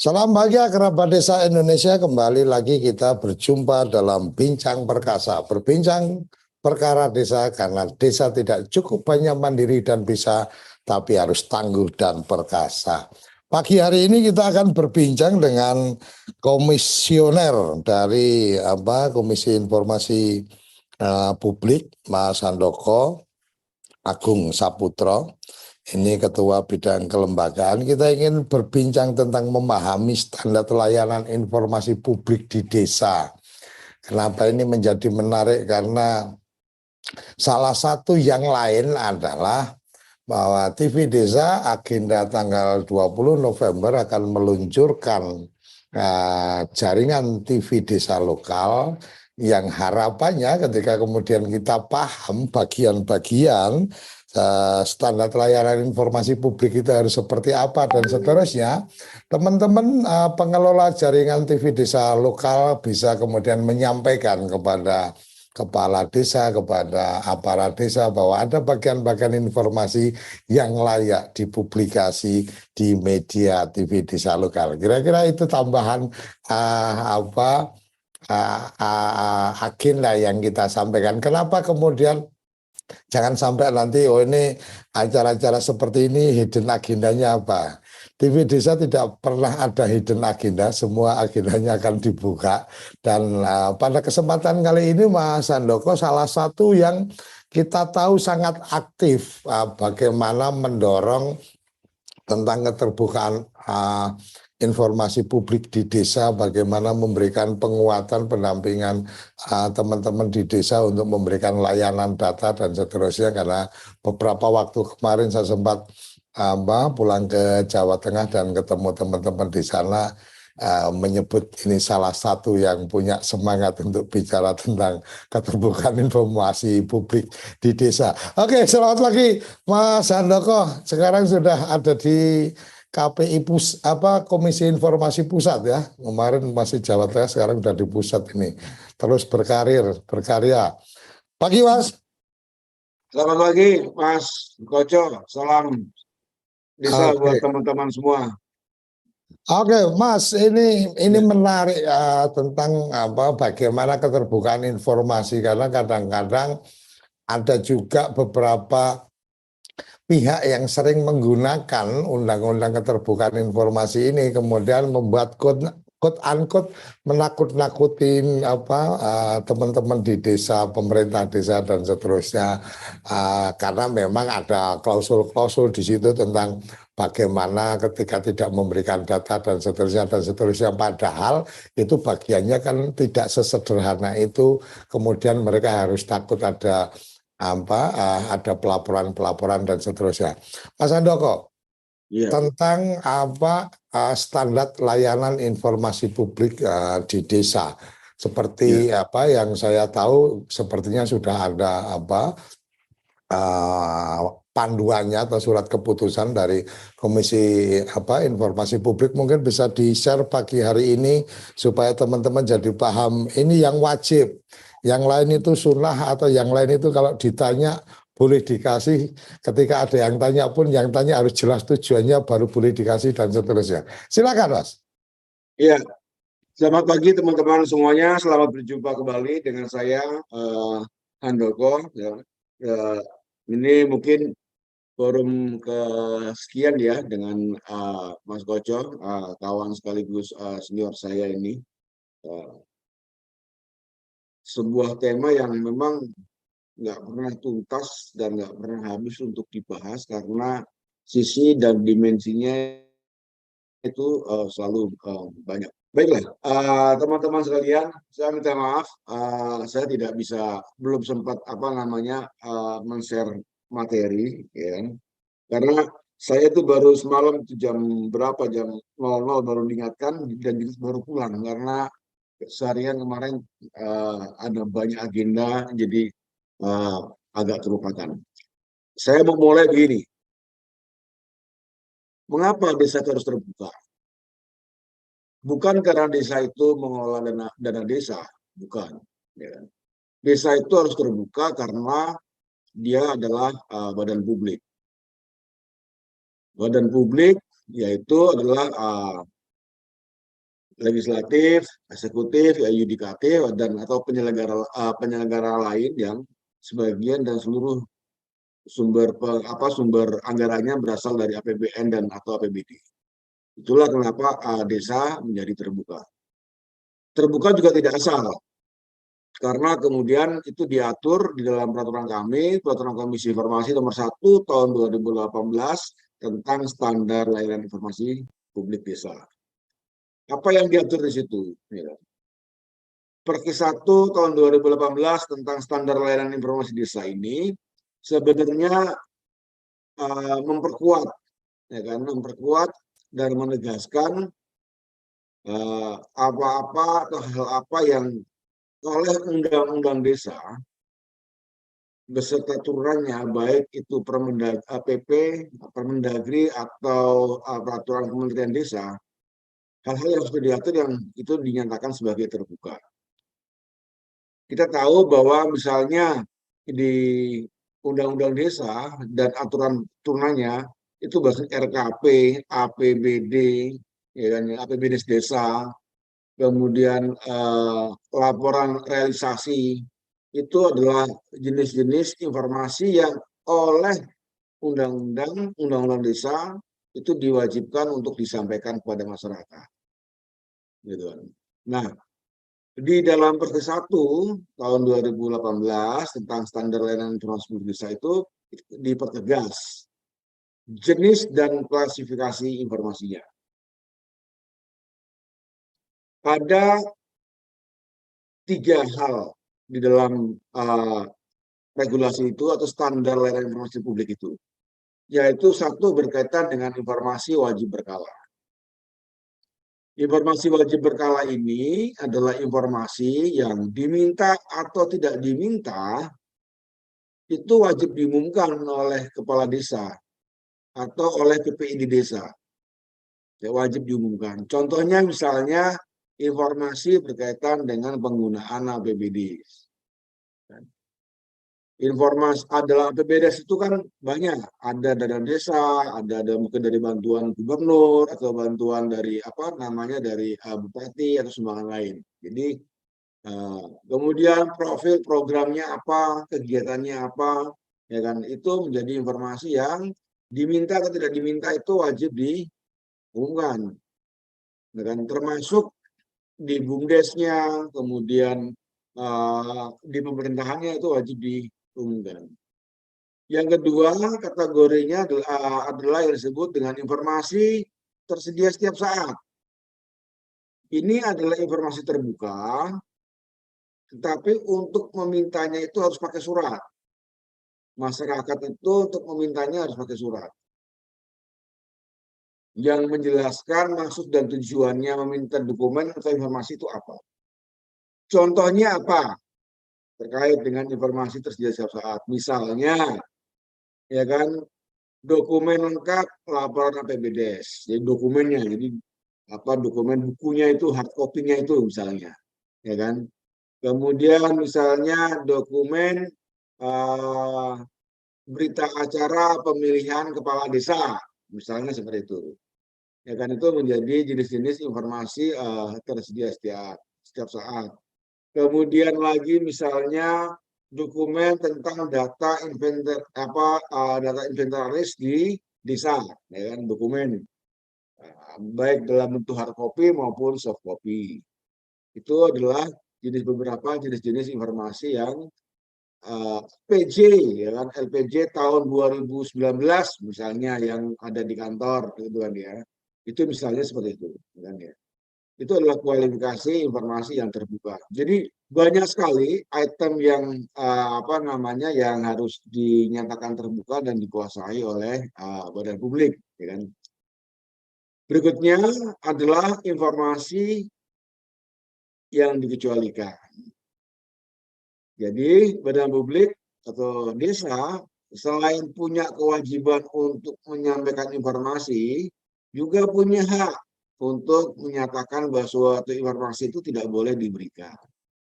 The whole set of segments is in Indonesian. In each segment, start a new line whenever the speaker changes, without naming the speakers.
Salam bahagia kerabat desa Indonesia, kembali lagi kita berjumpa dalam Bincang Perkasa. Berbincang perkara desa karena desa tidak cukup banyak mandiri dan bisa, tapi harus tangguh dan perkasa. Pagi hari ini kita akan berbincang dengan komisioner dari Komisi Informasi Publik, Mas Handoko Agung Saputro. Ini Ketua Bidang Kelembagaan. Kita ingin berbincang tentang memahami standar layanan informasi publik di desa. Kenapa ini menjadi menarik? Karena salah satu yang lain adalah bahwa TV Desa agenda tanggal 20 November akan meluncurkan jaringan TV Desa lokal yang harapannya ketika kemudian kita paham bagian-bagian standar layanan informasi publik itu harus seperti apa dan seterusnya, teman-teman pengelola jaringan TV Desa lokal bisa kemudian menyampaikan kepada kepala desa, kepada aparat desa bahwa ada bagian-bagian informasi yang layak dipublikasi di media TV Desa lokal. Kira-kira itu tambahan agenda yang kita sampaikan. Kenapa kemudian jangan sampai nanti ini acara-acara seperti ini hidden agendanya apa? TV Desa tidak pernah ada hidden agenda, semua agendanya akan dibuka. Dan pada kesempatan kali ini Mas Handoko salah satu yang kita tahu sangat aktif bagaimana mendorong tentang keterbukaan informasi publik di desa, bagaimana memberikan penguatan pendampingan teman-teman di desa untuk memberikan layanan data dan seterusnya. Karena beberapa waktu kemarin saya sempat pulang ke Jawa Tengah dan ketemu teman-teman di sana, menyebut ini salah satu yang punya semangat untuk bicara tentang keterbukaan informasi publik di desa. Oke, selamat pagi Mas Handoko. Sekarang sudah ada di KPI Komisi Informasi Pusat ya. Kemarin masih Jawa Tengah, sekarang sudah di pusat ini. Terus berkarya. Pagi Mas.
Selamat pagi Mas Koco. Salam desa buat teman-teman semua.
Oke, Mas, ini menarik tentang bagaimana keterbukaan informasi, karena kadang-kadang ada juga beberapa pihak yang sering menggunakan undang-undang keterbukaan informasi ini kemudian membuat quote unquote menakut-nakutin teman-teman di desa, pemerintah desa dan seterusnya, karena memang ada klausul-klausul di situ tentang bagaimana ketika tidak memberikan data dan seterusnya, padahal itu bagiannya kan tidak sesederhana itu. Kemudian mereka harus takut ada pelaporan-pelaporan dan seterusnya. Mas Handoko, tentang standar layanan informasi publik di desa, seperti yang saya tahu, sepertinya sudah ada panduannya atau surat keputusan dari Komisi Informasi Publik. Mungkin bisa di-share pagi hari ini supaya teman-teman jadi paham ini yang wajib, yang lain itu sunnah, atau yang lain itu kalau ditanya boleh dikasih, ketika ada yang tanya pun yang tanya harus jelas tujuannya baru boleh dikasih dan seterusnya. Silakan Mas.
Iya, selamat pagi teman-teman semuanya, selamat berjumpa kembali dengan saya Handoko. Ini mungkin forum kesekian ya dengan Mas Koco, kawan sekaligus senior saya ini. Sebuah tema yang memang nggak pernah tuntas dan nggak pernah habis untuk dibahas karena sisi dan dimensinya itu selalu banyak. Baiklah, teman-teman sekalian, saya minta maaf, saya tidak bisa, belum sempat men-share materi, ya, karena saya itu baru semalam jam berapa, jam 00 baru diingatkan dan juga baru pulang karena seharian kemarin ada banyak agenda, jadi agak terlupakan. Saya mau mulai begini. Mengapa desa itu harus terbuka? Bukan karena desa itu mengelola dana desa, bukan. Ya. Desa itu harus terbuka karena dia adalah badan publik. Badan publik yaitu adalah legislatif, eksekutif, yudikatif, dan atau penyelenggara lain yang sebagian dan seluruh sumber anggarannya berasal dari APBN dan atau APBD. Itulah kenapa desa menjadi terbuka. Terbuka juga tidak asal, karena kemudian itu diatur di dalam peraturan Komisi Informasi nomor 1 tahun 2018 tentang standar layanan informasi publik desa. Apa yang diatur di situ? Perkis 1 tahun 2018 tentang standar layanan informasi desa ini sebenarnya memperkuat, ya kan, memperkuat dan menegaskan apa-apa atau hal apa yang oleh undang-undang desa beserta turunannya, baik itu PP, Permendagri atau peraturan Kementerian Desa, hal-hal yang sudah diatur yang itu dinyatakan sebagai terbuka. Kita tahu bahwa misalnya di Undang-Undang Desa dan aturan turunannya itu bahasa RKP, APBD, ya kan, APBD desa, kemudian laporan realisasi, itu adalah jenis-jenis informasi yang oleh undang-undang desa itu diwajibkan untuk disampaikan kepada masyarakat. Gitu. Nah, di dalam Perpres 1 tahun 2018 tentang standar layanan informasi publik desa itu dipertegas jenis dan klasifikasi informasinya. Ada 3 hal di dalam regulasi itu atau standar layanan informasi publik itu, yaitu 1 berkaitan dengan informasi wajib berkala. Informasi wajib berkala ini adalah informasi yang diminta atau tidak diminta itu wajib diumumkan oleh kepala desa atau oleh PPID desa. Ya, wajib diumumkan. Contohnya misalnya informasi berkaitan dengan penggunaan APBD. Informasi adalah APBD itu kan banyak, ada dana desa, ada mungkin dari bantuan gubernur atau bantuan dari dari bupati atau sumbangan lain. Jadi kemudian profil programnya apa, kegiatannya apa, ya kan, itu menjadi informasi yang diminta atau tidak diminta itu wajib diumumkan, ya kan, termasuk di bumdesnya, kemudian di pemerintahannya itu wajib diumumkan. Yang kedua kategorinya adalah yang disebut dengan informasi tersedia setiap saat. Ini adalah informasi terbuka, tetapi untuk memintanya itu harus pakai surat. Masyarakat itu untuk memintanya harus pakai surat yang menjelaskan maksud dan tujuannya meminta dokumen atau informasi itu apa. Contohnya apa? Terkait dengan informasi tersedia setiap saat. Misalnya, ya kan, dokumen lengkap laporan APBDes. Jadi dokumennya, jadi dokumen bukunya itu, hard copy-nya itu misalnya, ya kan. Kemudian misalnya dokumen berita acara pemilihan kepala desa, misalnya seperti itu. Ya kan, itu menjadi jenis-jenis informasi tersedia setiap saat. Kemudian lagi misalnya dokumen tentang data inventaris di desa, ya kan, dokumen baik dalam bentuk hard copy maupun soft copy. Itu adalah beberapa jenis-jenis informasi yang PJ, ya kan, LPJ tahun 2019 misalnya yang ada di kantor, gitu kan ya. Itu misalnya seperti itu, kan ya. Itu adalah kualifikasi informasi yang terbuka. Jadi banyak sekali item yang yang harus dinyatakan terbuka dan dikuasai oleh badan publik, ya kan. Berikutnya adalah informasi yang dikecualikan. Jadi badan publik atau desa selain punya kewajiban untuk menyampaikan informasi, juga punya hak untuk menyatakan bahwa suatu informasi itu tidak boleh diberikan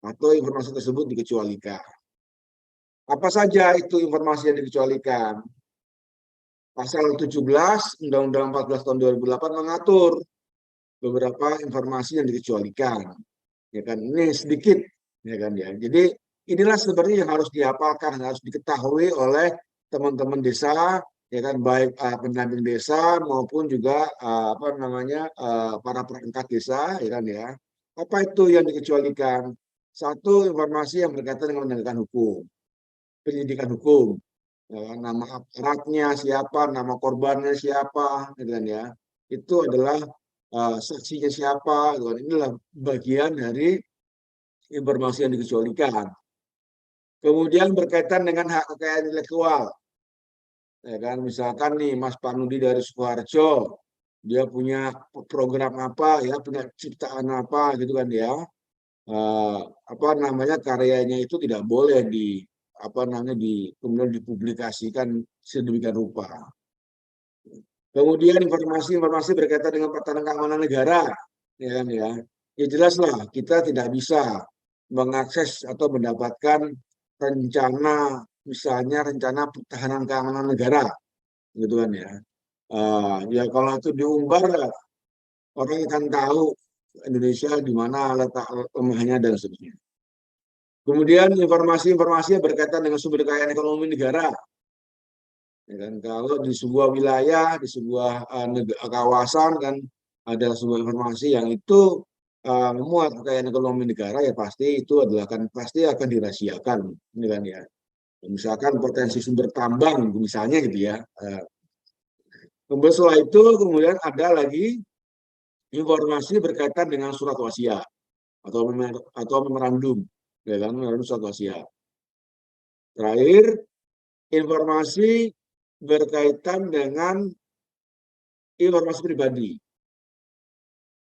atau informasi tersebut dikecualikan. Apa saja itu informasi yang dikecualikan? Pasal 17 Undang-Undang 14 tahun 2008 mengatur beberapa informasi yang dikecualikan, ya kan, ini sedikit, ya kan ya. Jadi inilah sebenarnya yang harus dihafalkan, harus diketahui oleh teman-teman desa, ya kan, baik pendamping desa maupun juga apa namanya para perangkat desa, ya kan ya. Apa itu yang dikecualikan? Satu, informasi yang berkaitan dengan penegakan hukum, penyidikan hukum, ya kan? Nama aparatnya siapa, nama korbannya siapa, gitu kan ya. Itu adalah saksinya siapa, gitu kan. Inilah bagian dari informasi yang dikecualikan. Kemudian berkaitan dengan hak kekayaan intelektual, ya kan, misalkan nih Mas Panudi dari Sukoharjo, dia punya program apa, ya, punya ciptaan apa, gitu kan ya. Apa namanya, karyanya itu tidak boleh di apa namanya kemudian dipublikasikan sedemikian rupa. Kemudian informasi-informasi berkaitan dengan pertahanan keamanan negara, ya kan ya. Ya jelaslah kita tidak bisa mengakses atau mendapatkan rencana, misalnya rencana pertahanan keamanan negara, gitu kan ya. Ya kalau itu diumbar, orang akan tahu Indonesia di mana letak lemahnya dan seterusnya. Kemudian informasi-informasi yang berkaitan dengan sumber daya ekonomi negara. Ya kan? Kalau di sebuah wilayah, di sebuah kawasan kan ada sebuah informasi yang itu memuat kekayaan ekonomi negara, ya pasti itu adalah pasti akan dirahasiakan, ini kan ya. Misalkan potensi sumber tambang misalnya gitu ya. Kemudian setelah itu kemudian ada lagi informasi berkaitan dengan surat wasiat atau memorandum, ya kan, memorandum surat wasiat. Terakhir, informasi berkaitan dengan informasi pribadi.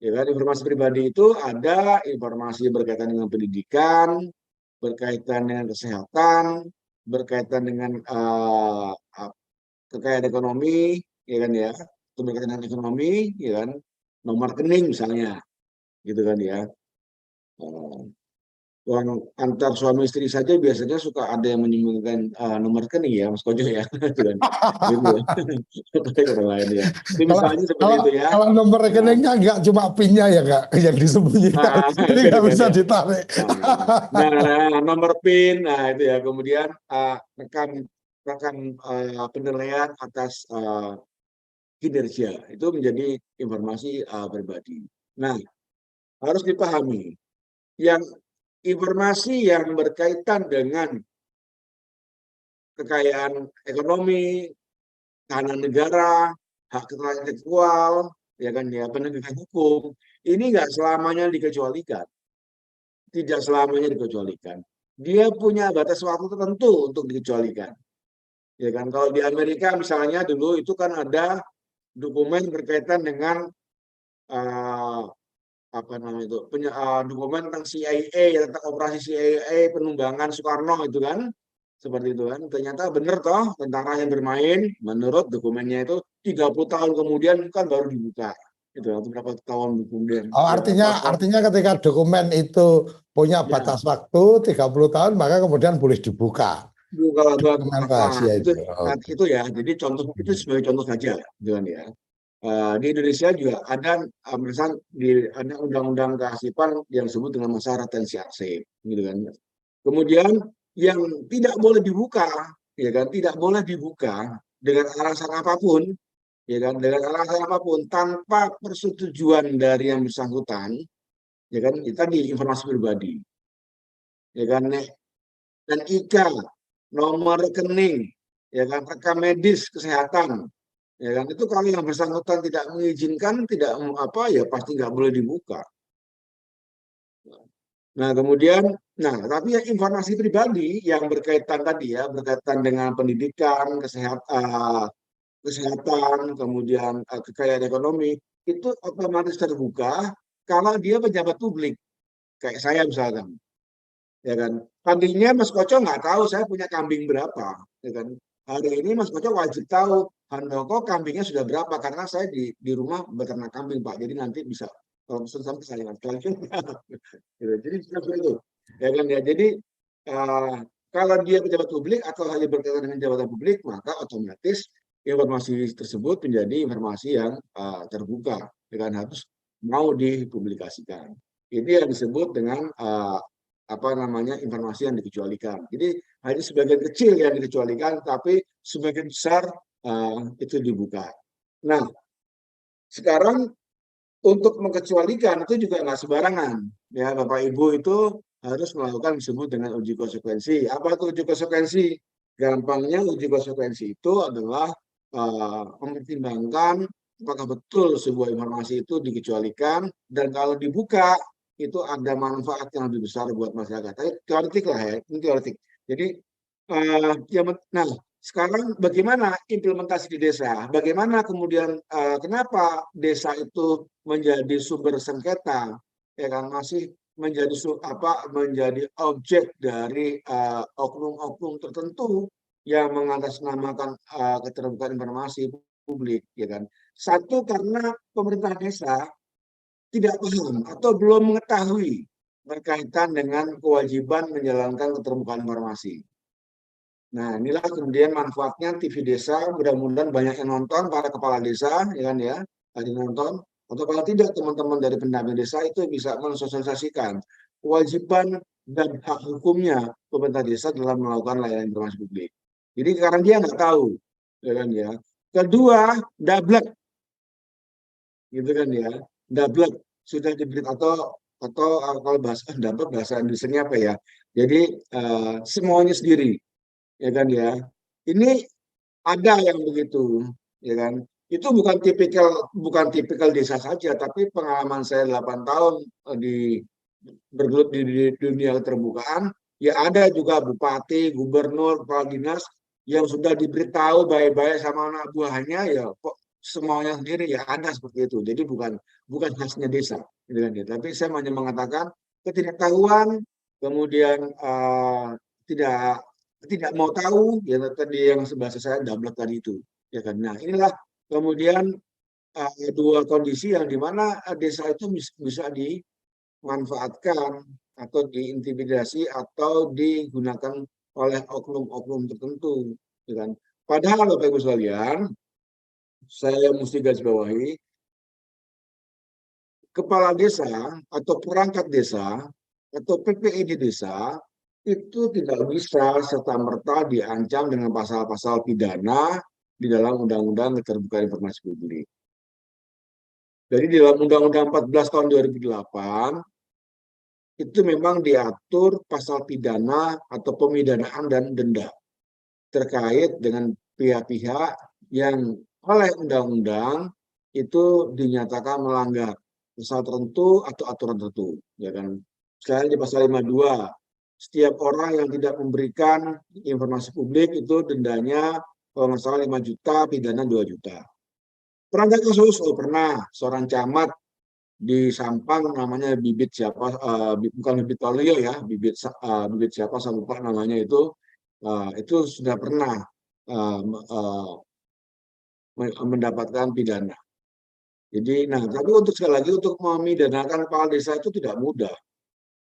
Ya kan, informasi pribadi itu ada informasi berkaitan dengan pendidikan, berkaitan dengan kesehatan, berkaitan dengan kekayaan ekonomi, ya kan ya, itu berkaitan dengan ekonomi, ya kan, nomor rekening misalnya, gitu kan ya. Uang antar suami istri saja biasanya suka ada yang menyembunyikan nomor rekening ya, Mas Kojo ya, gitu kan. Gitu ya. Apalagi orang lain ya. Itu
Kalau
misalnya seperti
kalau
itu ya.
kalau nomor
Nah,
rekeningnya nggak cuma PIN-nya ya Kak, yang disembunyikan, jadi
itu
nggak
juga
bisa
ya.
ditarik.
Nomor PIN, nah itu ya. Kemudian rekan rekan penilaian atas kinerja itu menjadi informasi pribadi. Nah, harus dipahami yang informasi yang berkaitan dengan kekayaan ekonomi, tahanan negara, hak kekayaan intelektual, ya kan ya, penegakan hukum, ini nggak selamanya dikecualikan, tidak selamanya dikecualikan. Dia punya batas waktu tertentu untuk dikecualikan. Ya kan, kalau di Amerika misalnya dulu itu kan ada dokumen berkaitan dengan uh, apa namanya itu, dokumen tentang CIA, tentang operasi CIA penumbangan Soekarno itu kan, seperti itu kan. Ternyata benar toh tentara yang bermain, menurut dokumennya itu 30 tahun kemudian kan baru dibuka. Itu beberapa tahun kemudian.
Oh,
Ya,
artinya
apa,
artinya ketika dokumen itu punya
ya,
batas waktu 30 tahun, maka kemudian boleh dibuka.
buka
Dokumen rahasia
itu
itu.
itu ya. Jadi contoh itu sebagai contoh saja, gitu kan ya. Di Indonesia juga ada misalnya ada undang-undang kearsipan yang disebut dengan masa retensi arsip, gitu kan. Kemudian yang tidak boleh dibuka, ya kan, tidak boleh dibuka dengan alasan apapun, ya kan, dengan alasan apapun tanpa persetujuan dari yang bersangkutan, ya kan, itu tadi informasi pribadi, ya kan, dan IK, nomor rekening, ya kan, rekam medis kesehatan, ya kan, itu kalau yang bersangkutan tidak mengizinkan, tidak apa, ya pasti nggak boleh dibuka. Nah, kemudian, nah, tapi yang informasi pribadi yang berkaitan tadi ya, berkaitan dengan pendidikan, kesehatan, kemudian kekayaan ekonomi, itu otomatis terbuka kalau dia pejabat publik, kayak saya misalkan, ya kan. Tadinya Mas Koco nggak tahu saya punya kambing berapa, ya kan. Hari ini Mas Koco wajib tahu, Handoko kambingnya sudah berapa, karena saya di rumah beternak kambing Pak, jadi nanti bisa kalau pesan sampai saya nggak. Gitu. Jadi seperti itu, ya kan ya. Jadi uh, kalau dia pejabat publik atau hanya berkaitan dengan jabatan publik, maka otomatis informasi tersebut menjadi informasi yang terbuka, dengan harus mau dipublikasikan. Ini yang disebut dengan informasi yang dikecualikan. Jadi hanya sebagian kecil yang dikecualikan, tapi sebagian besar itu dibuka. Nah, sekarang untuk mengecualikan itu juga nggak sembarangan. Ya, Bapak Ibu itu harus melakukan disebut dengan uji konsekuensi. Apa itu uji konsekuensi? Gampangnya uji konsekuensi itu adalah mempertimbangkan apakah betul sebuah informasi itu dikecualikan, dan kalau dibuka itu ada manfaat yang lebih besar buat masyarakat. Tapi teoretik lah ya, ini teoretik. Jadi nah sekarang bagaimana implementasi di desa? Bagaimana kemudian kenapa desa itu menjadi sumber sengketa? Ya kan, masih menjadi menjadi objek dari oknum-oknum tertentu yang mengatasnamakan keterbukaan informasi publik, ya kan. Satu, karena pemerintah desa tidak paham atau belum mengetahui berkaitan dengan kewajiban menjalankan keterbukaan informasi. Nah, inilah kemudian manfaatnya TV desa. Mudah-mudahan banyak yang nonton, para kepala desa, ya kan ya, ada nonton. Atau kalau tidak, teman-teman dari pendamping desa itu bisa mensosialisasikan kewajiban dan hak hukumnya pemerintah desa dalam melakukan layanan informasi publik. Jadi sekarang dia nggak tahu, ya kan ya. Kedua, dablek, gitu kan ya, dablek sudah diberi atau kalau bahasa Indonesia apa ya? Jadi semuanya sendiri, ya kan ya. Ini ada yang begitu, ya kan. Itu bukan tipikal desa saja, tapi pengalaman saya 8 tahun bergelut di dunia keterbukaan, ya ada juga bupati, gubernur, kepala dinas yang sudah diberitahu baik-baik sama anak buahnya, ya kok semuanya sendiri, ya ada seperti itu. Jadi bukan khasnya desa, gitu kan ya. Tapi saya hanya mengatakan ketidaktahuan, kemudian tidak tidak mau tahu, ya tadi yang bahasa saya dablek tadi itu, ya kan. Nah, inilah kemudian dua kondisi yang dimana desa itu bisa dimanfaatkan atau diintimidasi atau digunakan oleh oknum-oknum tertentu, ya kan. Padahal Bapak Ibu sekalian, saya mesti garis bawahi, kepala desa atau perangkat desa atau PPI di desa itu tidak bisa serta-merta diancam dengan pasal-pasal pidana di dalam Undang-Undang Keterbukaan Informasi Publik. Jadi di dalam Undang-Undang 14 tahun 2008 itu memang diatur pasal pidana atau pemidanaan dan denda terkait dengan pihak-pihak yang oleh undang-undang itu dinyatakan melanggar pasal tertentu atau aturan tertentu, ya kan. Misalnya di pasal 52, setiap orang yang tidak memberikan informasi publik itu dendanya kalau nggak salah 5 juta, pidana 2 juta. Perangkat kasus, pernah seorang camat di Sampang namanya Bibit siapa, bukan Bibit Waluyo ya, Bibit siapa saya lupa namanya itu sudah pernah mendapatkan pidana. Jadi, nah, tapi untuk sekali lagi untuk memidanakan kepala desa itu tidak mudah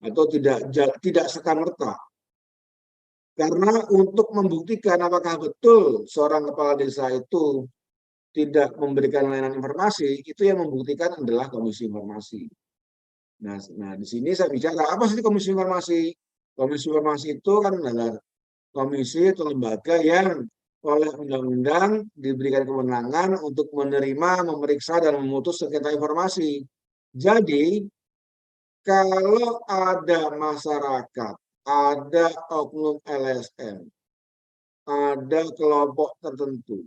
atau tidak serta-merta. Karena untuk membuktikan apakah betul seorang kepala desa itu tidak memberikan layanan informasi, itu yang membuktikan adalah Komisi Informasi. Nah, di sini saya bicara, apa sih Komisi Informasi? Komisi Informasi itu kan adalah komisi atau lembaga yang oleh undang-undang diberikan kewenangan untuk menerima, memeriksa, dan memutus sengketa informasi. Jadi, kalau ada masyarakat, ada oknum LSM, ada kelompok tertentu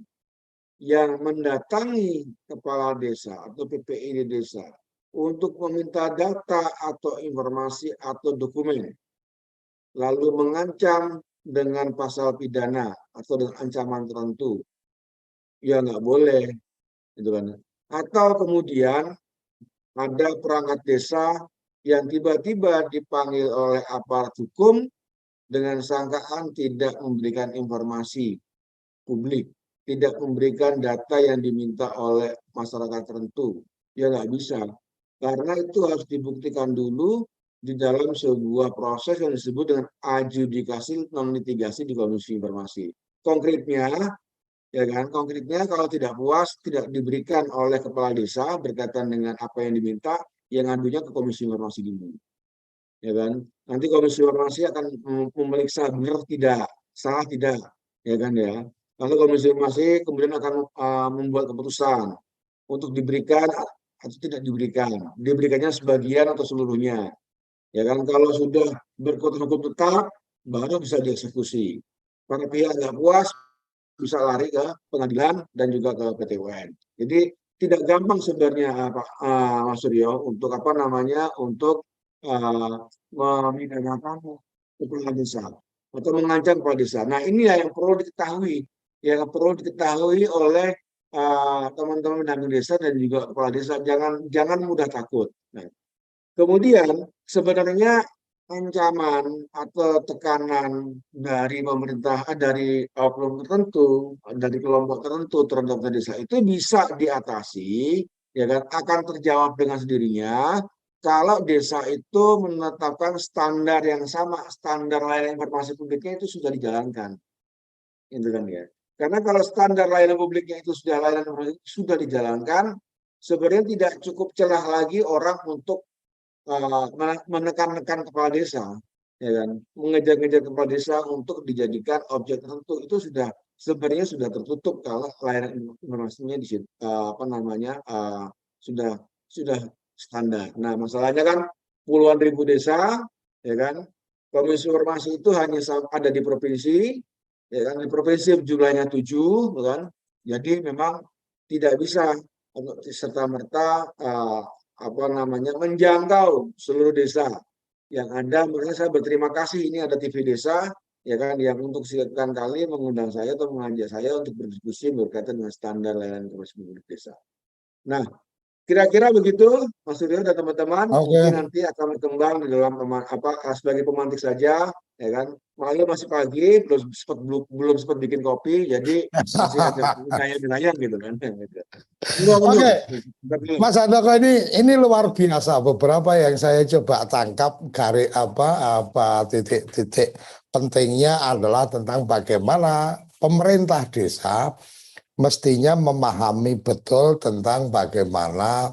yang mendatangi kepala desa atau PPI di desa untuk meminta data atau informasi atau dokumen, lalu mengancam dengan pasal pidana atau dengan ancaman tertentu, ya nggak boleh, gitu kan. Atau kemudian ada perangkat desa yang tiba-tiba dipanggil oleh aparat hukum dengan sangkaan tidak memberikan informasi publik, tidak memberikan data yang diminta oleh masyarakat tertentu, ya nggak bisa. Karena itu harus dibuktikan dulu di dalam sebuah proses yang disebut dengan adjudikasi non litigasi di Komisi Informasi. Konkretnya, Ya kan, konkretnya kalau tidak puas tidak diberikan oleh kepala desa berkaitan dengan apa yang diminta, yang ngadunya ke Komisi Informasi dulu, ya kan. Nanti Komisi Informasi akan memeriksa benar tidak, salah tidak, ya kan ya. Lalu Komisi Informasi kemudian akan membuat keputusan untuk diberikan atau tidak diberikan, diberikannya sebagian atau seluruhnya, ya kan. Kalau sudah berkuatan hukum tetap, baru bisa dieksekusi. Para pihak nggak puas bisa lari ke pengadilan dan juga ke PT UN. Jadi tidak gampang sebenarnya Pak Mas Suryo untuk apa namanya untuk memidanakan kepala desa atau mengancam kepala desa. Nah ini yang perlu diketahui, yang perlu diketahui oleh teman-teman pendamping desa dan juga kepala desa. Jangan mudah takut. Nah, kemudian sebenarnya ancaman atau tekanan dari pemerintah, dari oknum tertentu, dari kelompok tertentu terhadap desa itu bisa diatasi, ya kan, akan terjawab dengan sendirinya kalau desa itu menetapkan standar yang sama, standar layanan informasi publiknya itu sudah dijalankan, gitu kan ya. Karena kalau standar layanan publiknya itu sudah layanan informasi sudah dijalankan, sebenarnya tidak cukup celah lagi orang untuk menekan-nekan kepala desa, ya kan, mengejar-ngejar kepala desa untuk dijadikan objek tertentu itu sudah sebenarnya sudah tertutup kalau layanan informasinya di situ, apa namanya sudah sudah standar. Nah masalahnya kan puluhan ribu desa, ya kan, komisi informasi itu hanya ada di provinsi, ya kan, di provinsi jumlahnya 7, ya kan, jadi memang tidak bisa untuk serta merta apa namanya menjangkau seluruh desa yang ada. Makanya saya berterima kasih ini ada TV Desa, ya kan, yang untuk sekian kali mengundang saya atau mengajak saya untuk berdiskusi berkaitan dengan standar layanan informasi publik desa. Nah, kira-kira begitu Mas Suryo dan teman-teman, mungkin
Oke.
nanti akan berkembang di dalam sebagai pemantik saja, ya kan. Malah masih pagi, belum sempat bikin kopi, jadi masih ada wilayah-wilayah gitu kan.
Oke,
Monggo,
Mas Handoko, ini luar biasa. Beberapa yang saya coba tangkap garis apa titik-titik pentingnya adalah tentang bagaimana pemerintah desa mestinya memahami betul tentang bagaimana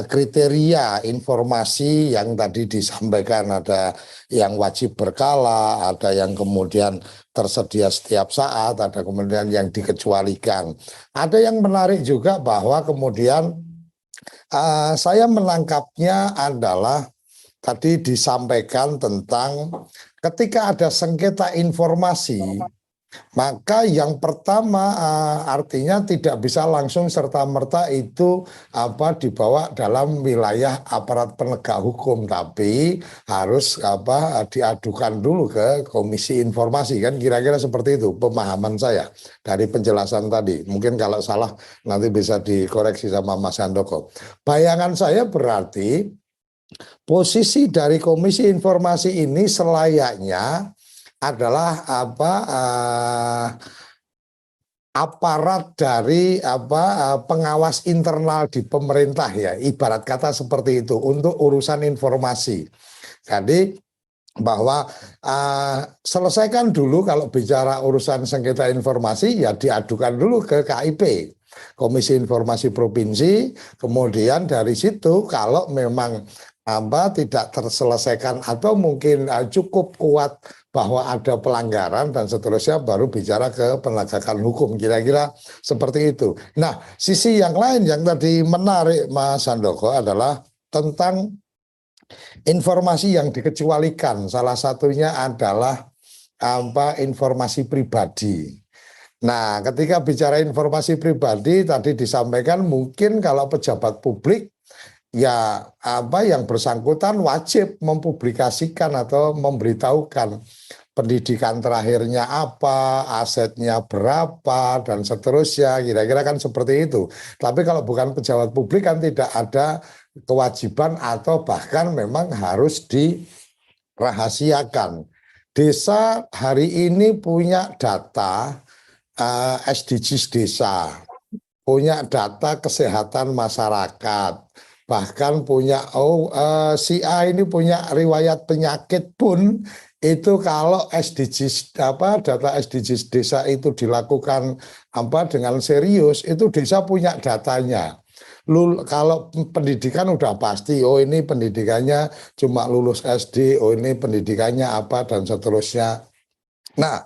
kriteria informasi yang tadi disampaikan, ada yang wajib berkala, ada yang kemudian tersedia setiap saat, ada kemudian yang dikecualikan. Ada yang menarik juga bahwa kemudian saya menangkapnya adalah tadi disampaikan tentang ketika ada sengketa informasi, maka yang pertama artinya tidak bisa langsung serta-merta itu dibawa dalam wilayah aparat penegak hukum, tapi harus diadukan dulu ke Komisi Informasi, kan kira-kira seperti itu pemahaman saya dari penjelasan tadi. Mungkin kalau salah nanti bisa dikoreksi sama Mas Handoko. Bayangan saya berarti posisi dari Komisi Informasi ini selayaknya adalah aparat dari pengawas internal di pemerintah, ya, ibarat kata seperti itu untuk urusan informasi. Jadi bahwa selesaikan dulu kalau bicara urusan sengketa informasi, ya diadukan dulu ke KIP, Komisi Informasi Provinsi. Kemudian dari situ kalau memang tidak terselesaikan atau mungkin cukup kuat bahwa ada pelanggaran dan seterusnya, baru bicara ke penegakan hukum, kira-kira seperti itu. Nah, sisi yang lain yang tadi menarik Mas Handoko adalah tentang informasi yang dikecualikan. Salah satunya adalah informasi pribadi. Nah, ketika bicara informasi pribadi tadi disampaikan, mungkin kalau pejabat publik, ya yang bersangkutan wajib mempublikasikan atau memberitahukan pendidikan terakhirnya apa, asetnya berapa, dan seterusnya, kira-kira kan seperti itu. Tapi kalau bukan pejabat publik kan tidak ada kewajiban atau bahkan memang harus dirahasiakan. Desa hari ini punya data SDGs desa, punya data kesehatan masyarakat, bahkan punya si A ini punya riwayat penyakit pun itu kalau SDGs data SDGs desa itu dilakukan dengan serius, itu desa punya datanya. Kalau pendidikan udah pasti, oh ini pendidikannya cuma lulus SD, oh ini pendidikannya apa dan seterusnya. Nah,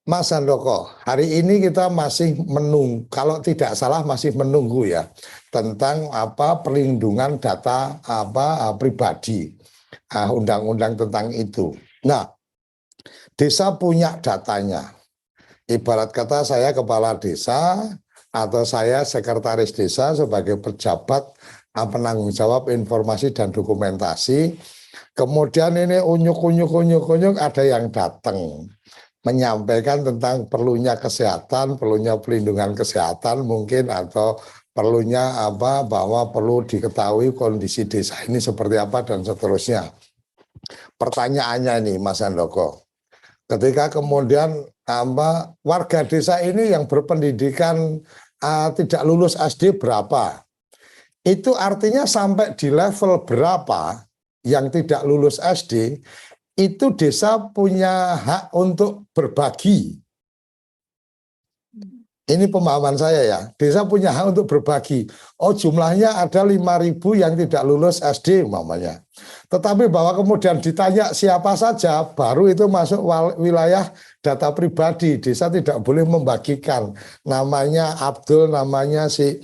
Mas Handoko, hari ini kita masih menunggu, kalau tidak salah masih menunggu ya tentang perlindungan data pribadi, undang-undang tentang itu. Nah, desa punya datanya. Ibarat kata saya kepala desa atau saya sekretaris desa sebagai pejabat penanggung jawab informasi dan dokumentasi. Kemudian ini unyuk ada yang datang menyampaikan tentang perlunya kesehatan, perlunya pelindungan kesehatan mungkin, atau perlunya bahwa perlu diketahui kondisi desa ini seperti apa dan seterusnya. Pertanyaannya nih Mas Handoko, ketika kemudian warga desa ini yang berpendidikan tidak lulus SD berapa, itu artinya sampai di level berapa yang tidak lulus SD, itu desa punya hak untuk berbagi. Ini pemahaman saya ya, desa punya hak untuk berbagi. Oh, jumlahnya ada 5.000 yang tidak lulus SD umpamanya. Tetapi bahwa kemudian ditanya siapa saja, baru itu masuk wilayah data pribadi. Desa tidak boleh membagikan namanya Abdul, namanya si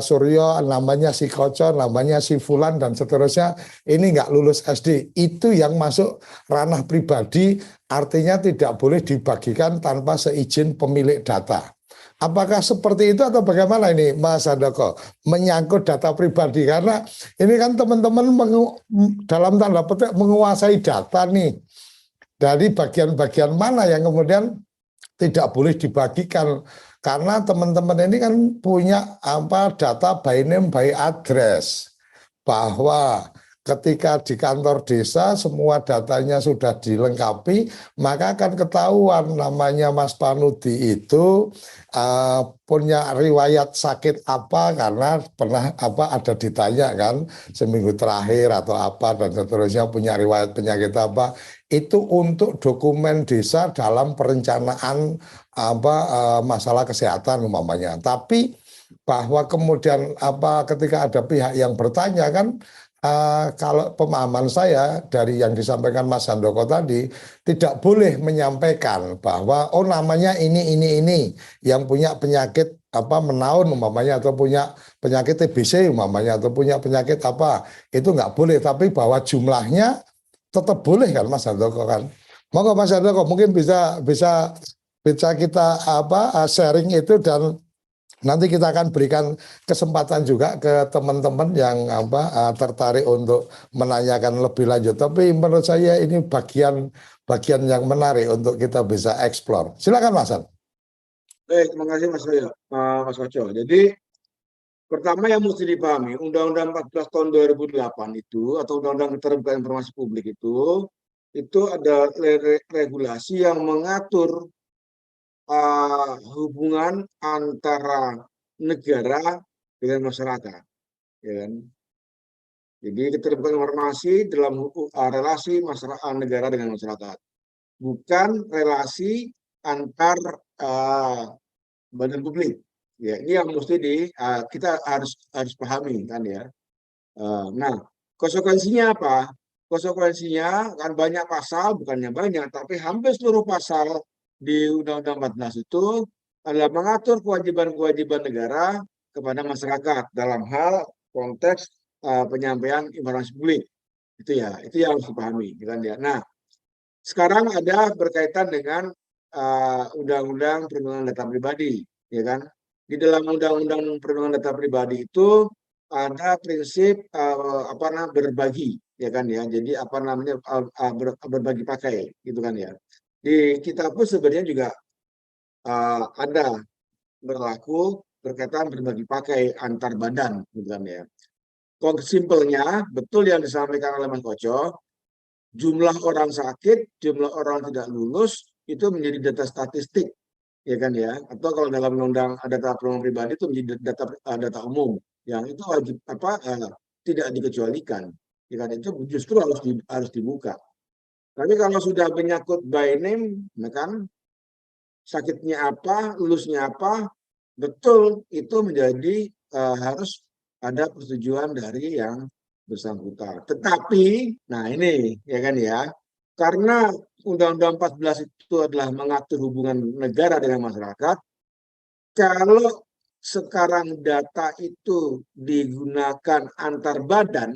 Suryo, namanya si Koco, namanya si Fulan dan seterusnya. Ini nggak lulus SD. Itu yang masuk ranah pribadi, artinya tidak boleh dibagikan tanpa seizin pemilik data. Apakah seperti itu atau bagaimana ini Mas Handoko? Menyangkut data pribadi, karena ini kan teman-teman dalam tanda petik menguasai data nih. Dari bagian-bagian mana yang kemudian tidak boleh dibagikan, karena teman-teman ini kan punya data by name by address, bahwa ketika di kantor desa semua datanya sudah dilengkapi, maka akan ketahuan namanya Mas Panudi itu punya riwayat sakit apa, karena pernah ada ditanya kan seminggu terakhir atau apa dan seterusnya, punya riwayat penyakit apa. Itu untuk dokumen desa dalam perencanaan masalah kesehatan umpamanya. Tapi bahwa kemudian ketika ada pihak yang bertanya kan, kalau pemahaman saya dari yang disampaikan Mas Handoko tadi, tidak boleh menyampaikan bahwa oh namanya ini yang punya penyakit menaun umpamanya, atau punya penyakit TBC umpamanya, atau punya penyakit apa, itu nggak boleh. Tapi bahwa jumlahnya tetap boleh kan Mas Handoko kan. Monggo Mas Handoko, mungkin bisa kita sharing itu, dan nanti kita akan berikan kesempatan juga ke teman-teman yang tertarik untuk menanyakan lebih lanjut. Tapi menurut saya ini bagian yang menarik untuk kita bisa eksplor. Silakan Mas Han.
Baik, terima kasih Mas Koco. Jadi pertama yang mesti dipahami, Undang-Undang 14 tahun 2008 itu, atau Undang-Undang Keterbukaan Informasi Publik itu ada regulasi yang mengatur hubungan antara negara dengan masyarakat, ya kan? Jadi keterbukaan informasi dalam relasi masyarakat negara dengan masyarakat, bukan relasi antar badan publik. Ya, ini yang mesti kita harus pahami kan ya. Nah, konsekuensinya apa? Konsekuensinya kan banyak pasal, bukannya banyak, tapi hampir seluruh pasal di Undang-Undang 14 itu adalah mengatur kewajiban-kewajiban negara kepada masyarakat dalam hal konteks penyampaian informasi publik. Itu yang harus dipahami, kan ya. Nah, sekarang ada berkaitan dengan Undang-Undang Perlindungan Data Pribadi, ya kan? Di dalam Undang-Undang Perlindungan Data Pribadi itu ada prinsip berbagi, ya kan ya. Jadi berbagi pakai, gitu kan ya. Di kita pun sebenarnya juga ada berlaku berkaitan berbagi pakai antar badan, gitu kan ya. Simpelnya betul yang disampaikan oleh Mas Koco, jumlah orang sakit, jumlah orang tidak lulus itu menjadi data statistik, ya kan ya. Atau kalau dalam undang data perlindungan pribadi itu menjadi data umum, yang itu wajib tidak dikecualikan. Ya kan, itu justru harus dibuka. Tapi kalau sudah menyangkut by name, ya kan, sakitnya apa, lulusnya apa, betul itu menjadi harus ada persetujuan dari yang bersangkutan. Tetapi, nah ini ya kan ya, karena Undang-Undang 14 itu adalah mengatur hubungan negara dengan masyarakat, kalau sekarang data itu digunakan antar badan,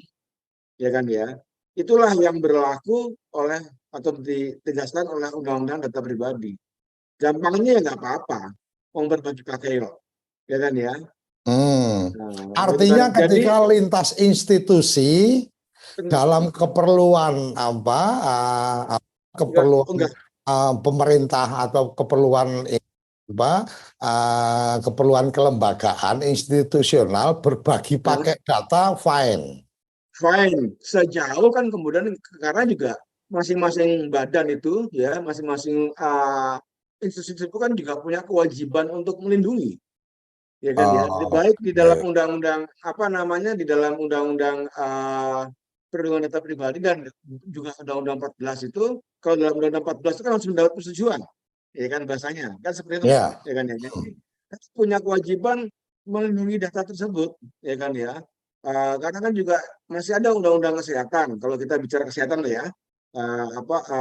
ya kan ya, itulah yang berlaku oleh atau ditegaskan oleh Undang-Undang Data Pribadi. Gampangnya ya nggak apa-apa, mau berbagi pakai kok, ya kan ya. Nah, itu kan.
Artinya
Jadi
ketika lintas institusi dalam keperluan apa, keperluan
enggak,
pemerintah atau keperluan apa, keperluan kelembagaan institusional berbagi
nah,
pakai data fine.
fine sejauh kan kemudian karena juga masing-masing badan itu ya masing-masing institusi itu kan juga punya kewajiban untuk melindungi, ya kan ya,
Oh,
baik di dalam
oke.
undang-undang apa namanya di dalam undang-undang perlindungan data pribadi dan juga undang-undang 14 itu. Kalau dalam undang-undang 14 itu kan harus mendapat persetujuan, ya kan, bahasanya kan seperti itu,
Ya.
ya kan ya. Jadi punya kewajiban melindungi data tersebut, ya kan ya. Karena kan juga masih ada undang-undang kesehatan, kalau kita bicara kesehatan loh ya,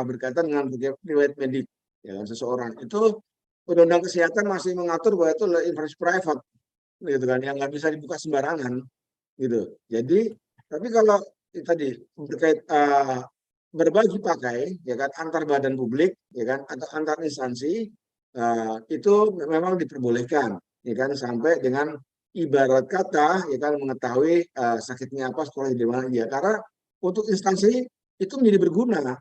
berkaitan dengan riwayat medik ya kan, seseorang itu undang-undang kesehatan masih mengatur bahwa itu adalah informasi private, gitu kan, yang nggak bisa dibuka sembarangan, gitu. Jadi, tapi kalau tadi terkait berbagi pakai, ya kan, antar badan publik, ya kan, atau antar instansi, itu memang diperbolehkan, ya kan, sampai dengan ibarat kata, ya kan, mengetahui sakitnya apa, sekolah di mana, ya, karena untuk instansi itu menjadi berguna,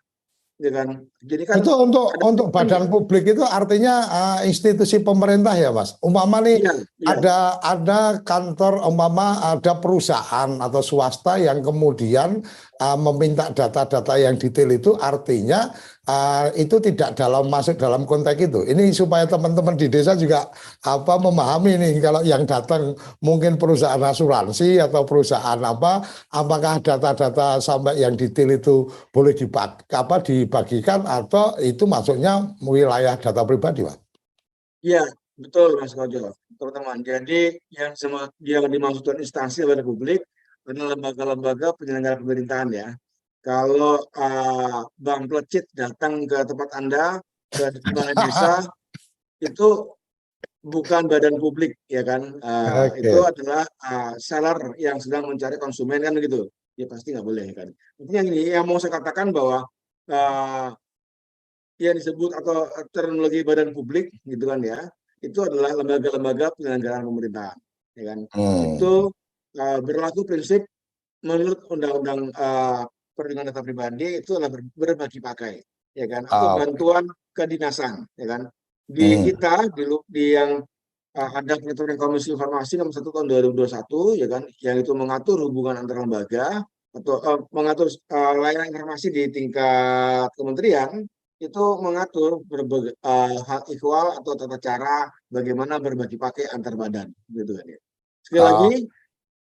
ya kan. Jadi kan
Itu
ada
untuk badan publik itu artinya institusi pemerintah ya, Mas. Umpama nih
iya, iya,
ada kantor, umpama ada perusahaan atau swasta yang kemudian meminta data-data yang detail, itu artinya itu tidak masuk dalam konteks itu. Ini supaya teman-teman di desa juga memahami nih, kalau yang datang mungkin perusahaan asuransi atau perusahaan apakah data-data sampai yang detail itu boleh dibagikan atau itu masuknya wilayah data pribadi, Pak?
iya, betul Mas Kojo, teman-teman. Jadi yang dimaksudkan instansi pada publik adalah lembaga-lembaga penyelenggara pemerintahan ya. Kalau Bang Plecit datang ke tempat Anda, ke balai desa, itu bukan badan publik, ya kan? Itu
Oke.
adalah seller yang sedang mencari konsumen kan begitu. Ya pasti nggak boleh kan. Intinya ini yang mau saya katakan bahwa uh, yang disebut atau terminologi badan publik gitu kan ya, itu adalah lembaga-lembaga penyelenggaraan pemerintahan, ya kan?
Hmm.
Itu berlaku prinsip menurut Undang-Undang Perlindungan Data Pribadi itu adalah berbagi pakai, ya kan, atau
Ah,
bantuan kedinasan, ya kan. Di
hmm.
kita di yang ada peraturan Komisi Informasi nomor 1 tahun 2021, ya kan, yang itu mengatur hubungan antar lembaga atau mengatur layanan informasi di tingkat kementerian, itu mengatur hak ikhwal atau tata cara bagaimana berbagi pakai antar badan, gitu kan ya. Sekali lagi,
Ah,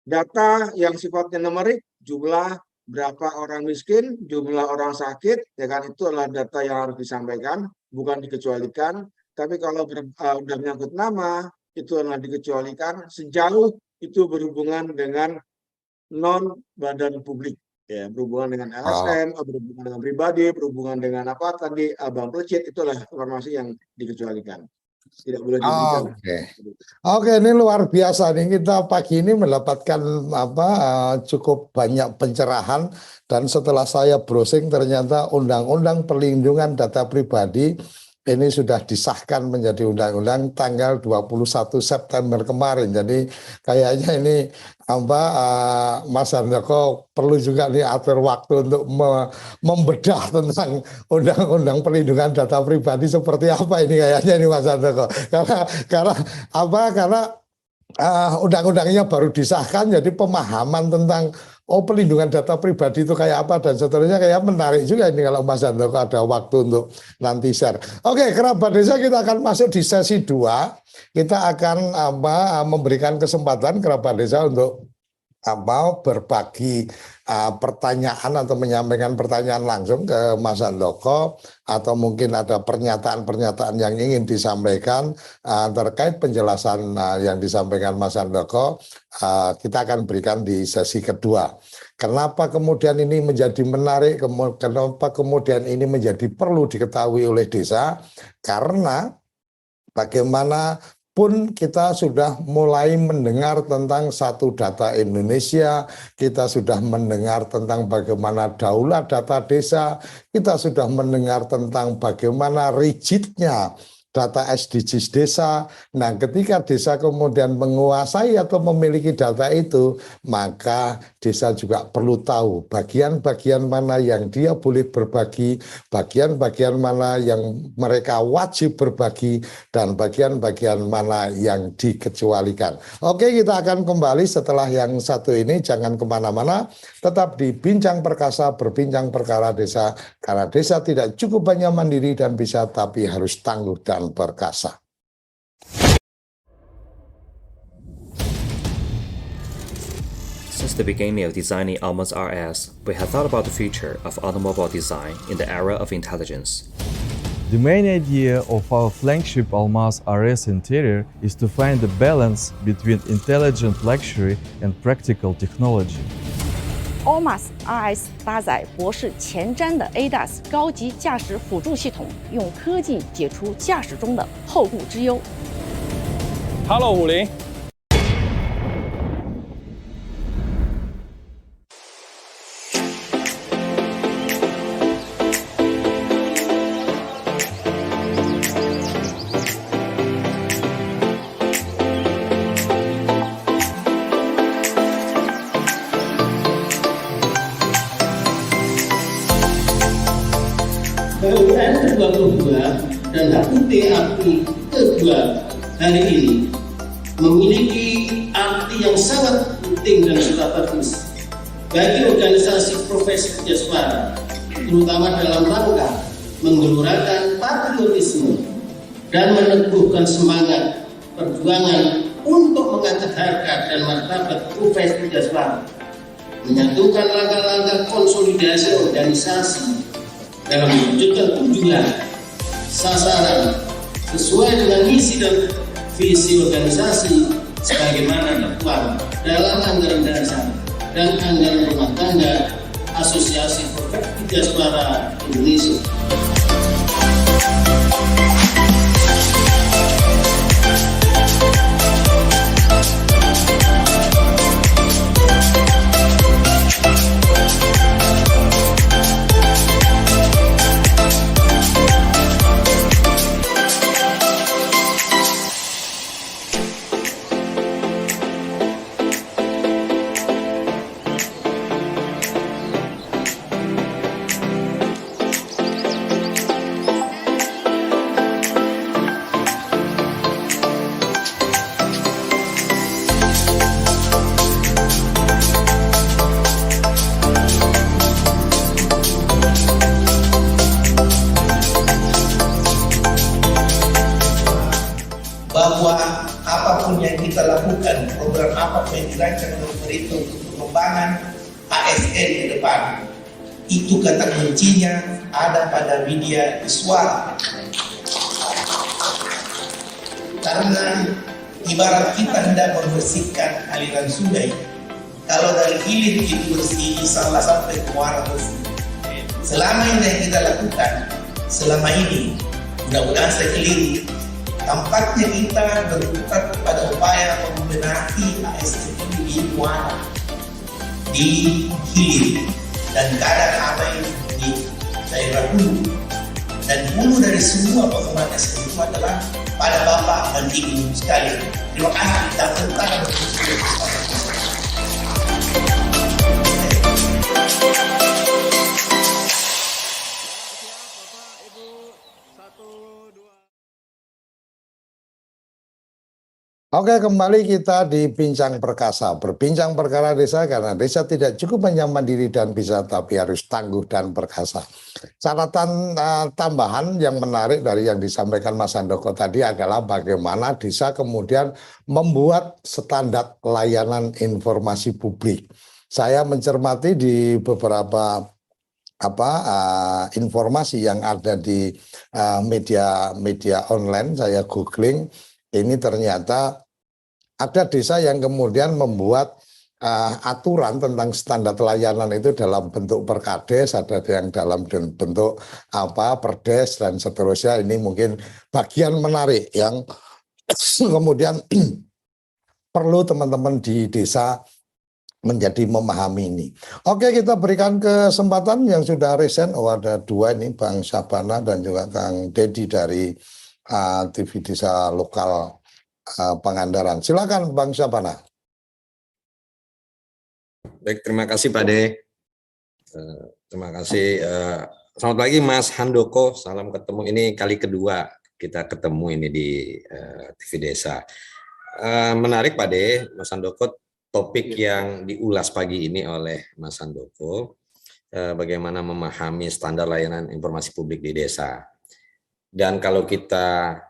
data yang sifatnya numerik, jumlah berapa orang miskin, jumlah orang sakit, ya kan, itu adalah data yang harus disampaikan, bukan dikecualikan. Tapi kalau sudah menyangkut nama, itu adalah dikecualikan sejauh itu berhubungan dengan non badan publik, ya, berhubungan dengan
ah.
LSM, berhubungan dengan pribadi, berhubungan dengan apa tadi Bang Plecit, itulah informasi yang dikecualikan, tidak boleh diberikan.
Oke. Oke, ini luar biasa nih, kita pagi ini mendapatkan cukup banyak pencerahan, dan setelah saya browsing ternyata Undang-Undang Perlindungan Data Pribadi ini sudah disahkan menjadi undang-undang tanggal 21 September kemarin. Jadi kayaknya ini Mas Handoko perlu juga nih atur waktu untuk membedah tentang Undang-Undang Perlindungan Data Pribadi seperti apa ini, kayaknya ini Mas Handoko. Karena karena undang-undangnya baru disahkan, jadi pemahaman tentang perlindungan data pribadi itu kayak apa dan seterusnya, kayak menarik juga ini kalau Mas Handoko ada waktu untuk nanti share. Oke, kerabat desa, kita akan masuk di sesi 2. Kita akan memberikan kesempatan kerabat desa untuk berbagi pertanyaan atau menyampaikan pertanyaan langsung ke Mas Handoko, atau mungkin ada pernyataan-pernyataan yang ingin disampaikan terkait penjelasan yang disampaikan Mas Handoko, kita akan berikan di sesi kedua. Kenapa kemudian ini menjadi menarik, kenapa kemudian ini menjadi perlu diketahui oleh desa? Karena bagaimanapun kita sudah mulai mendengar tentang satu data Indonesia, kita sudah mendengar tentang bagaimana daulat data desa, kita sudah mendengar tentang bagaimana rigidnya data SDGs desa. Nah, ketika desa kemudian menguasai atau memiliki data itu, maka desa juga perlu tahu bagian-bagian mana yang dia boleh berbagi, bagian-bagian mana yang mereka wajib berbagi, dan bagian-bagian mana yang dikecualikan. Oke, kita akan kembali setelah yang satu ini. Jangan kemana-mana, tetap di Bincang Perkasa, berbincang perkara desa, karena desa tidak cukup hanya mandiri dan bisa, tapi harus tangguh dan perkasa.
Since the beginning of designing Almas RS, we have thought about the future of automobile design in the era of intelligence.
The main idea of our flagship Almas RS interior is to find the balance between intelligent luxury and practical technology.
Almas RS 搭载博世前瞻的 ADAS 高级驾驶辅助系统，用科技解除驾驶中的后顾之忧。
Hello，武林。
PUN ke-22 dan HUT API ke-2 hari ini memiliki arti yang sangat penting dan strategis bagi organisasi profesi kerja suara, terutama dalam rangka menggelorakan patriotisme dan meneguhkan semangat perjuangan untuk mengangkat harkat dan martabat profesi kerja suara, menyatukan langkah-langkah konsolidasi organisasi dalam mewujudkan tujuan sasaran sesuai dengan misi dan visi organisasi sebagaimana tertuang dalam anggaran dasar dan anggaran rumah tangga Asosiasi Profesi Kerja Suara Indonesia.
Bahwa apapun yang kita lakukan, program apapun yang dirancang oleh pemerintah untuk pengembangan ASN ke depan, itu kata kuncinya ada pada media visual. Karena ibarat kita hendak membersihkan aliran sungai, kalau dari hilir itu bersih, insyaallah sampai ke muara bersih. Selama ini yang kita lakukan, selama ini, mudah-mudahan saya keliru, tampaknya kita berputar pada upaya membenahi ASN ini di muara, di hilir, dan kadang abai di daerah hulu. Dan hulu dari semua pengembangan ASN itu adalah pada Bapak Menteri sekali. Terima kasih dan tentang
Oke, kembali kita di Bincang Perkasa. Berbincang perkara desa karena desa tidak cukup hanya mandiri dan bisa, tapi harus tangguh dan perkasa. Catatan tambahan yang menarik dari yang disampaikan Mas Handoko tadi adalah bagaimana desa kemudian membuat standar layanan informasi publik. Saya mencermati di beberapa informasi yang ada di media online, saya googling, ini ternyata ada desa yang kemudian membuat aturan tentang standar layanan itu dalam bentuk perkades, ada yang dalam bentuk perdes dan seterusnya. Ini mungkin bagian menarik yang kemudian perlu teman-teman di desa menjadi memahami ini. Oke, kita berikan kesempatan yang sudah resen. Ada dua ini, Bang Syabana dan juga Kang Dedi dari TV Desa Lokal Pangandaran. Silakan Bang Syabana.
Baik, terima kasih Pak De. Terima kasih. Selamat pagi Mas Handoko, salam ketemu. Ini kali kedua kita ketemu ini di TV Desa. Menarik Pak De, Mas Handoko, topik yang diulas pagi ini oleh Mas Handoko, bagaimana memahami standar layanan informasi publik di desa. Dan kalau kita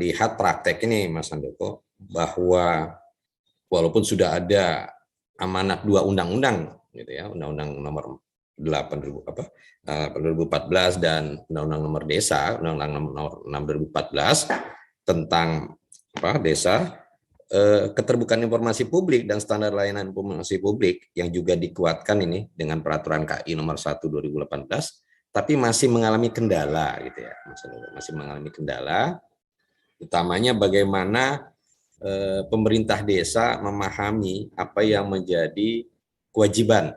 lihat praktek ini Mas Handoko, bahwa walaupun sudah ada amanat 2 undang-undang gitu ya, Undang-Undang nomor 2014 dan Undang-Undang nomor Desa, Undang-Undang nomor 6 2014 tentang desa, keterbukaan informasi publik dan standar layanan informasi publik yang juga dikuatkan ini dengan peraturan KI nomor 1 2018, tapi masih mengalami kendala gitu ya, masih mengalami kendala. Utamanya bagaimana pemerintah desa memahami apa yang menjadi kewajiban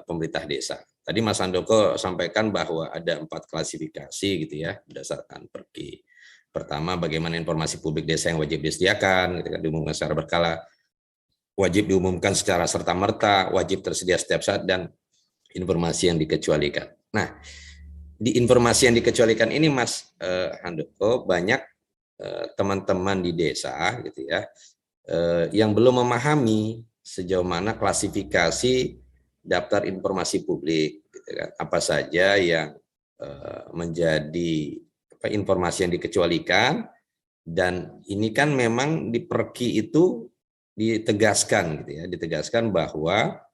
pemerintah desa. Tadi Mas Handoko sampaikan bahwa ada 4 klasifikasi gitu ya, berdasarkan pergi. Pertama, bagaimana informasi publik desa yang wajib disediakan, gitu, diumumkan secara berkala, wajib diumumkan secara serta-merta, wajib tersedia setiap saat, dan informasi yang dikecualikan. Nah, di informasi yang dikecualikan ini Mas Handoko, banyak teman-teman di desa gitu ya, yang belum memahami sejauh mana klasifikasi daftar informasi publik, gitu kan. Apa saja yang menjadi informasi yang dikecualikan, dan ini kan memang di Perki itu ditegaskan gitu ya, ditegaskan bahwa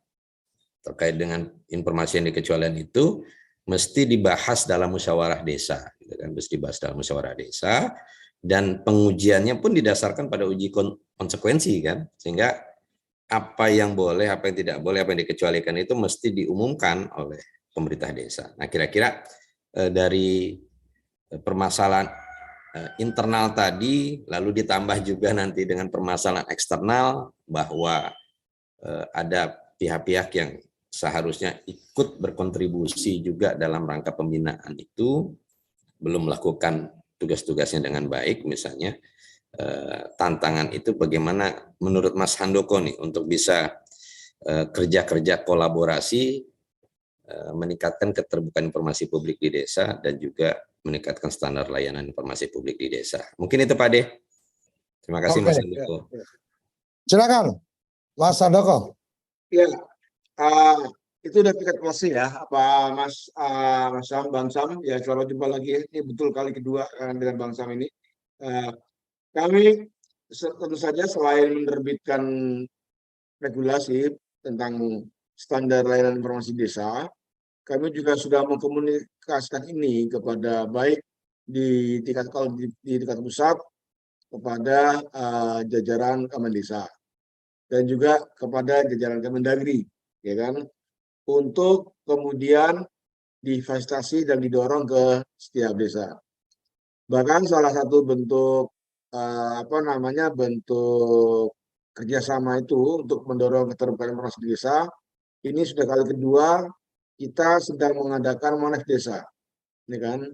terkait dengan informasi yang dikecualikan itu mesti dibahas dalam musyawarah desa, gitu kan, mesti dibahas dalam musyawarah desa. Dan pengujiannya pun didasarkan pada uji konsekuensi kan, sehingga apa yang boleh, apa yang tidak boleh, apa yang dikecualikan itu mesti diumumkan oleh pemerintah desa. Nah, kira-kira dari permasalahan internal tadi, lalu ditambah juga nanti dengan permasalahan eksternal, bahwa ada pihak-pihak yang seharusnya ikut berkontribusi juga dalam rangka pembinaan itu, belum melakukan tugas-tugasnya dengan baik. Misalnya tantangan itu bagaimana menurut Mas Handoko nih untuk bisa kerja-kerja kolaborasi, meningkatkan keterbukaan informasi publik di desa dan juga meningkatkan standar layanan informasi publik di desa. Mungkin itu Pak De. Terima kasih Mas Handoko.
Silakan Mas Handoko.
Ya, itu udah tingkat kelas ya, apa Mas Sam, Bang Sam, ya selamat jumpa lagi ya. Ini betul kali kedua dengan Bang Sam ini. Kami tentu saja selain menerbitkan regulasi tentang standar layanan informasi desa, kami juga sudah mengkomunikasikan ini kepada baik di tingkat pusat kepada jajaran Kemendesa dan juga kepada jajaran Kemendagri, ya kan, untuk kemudian difasilitasi dan didorong ke setiap desa. Bahkan salah satu bentuk bentuk kerjasama itu untuk mendorong keterbukaan informasi desa, ini sudah kali kedua kita sedang mengadakan Monas Desa, ya kan?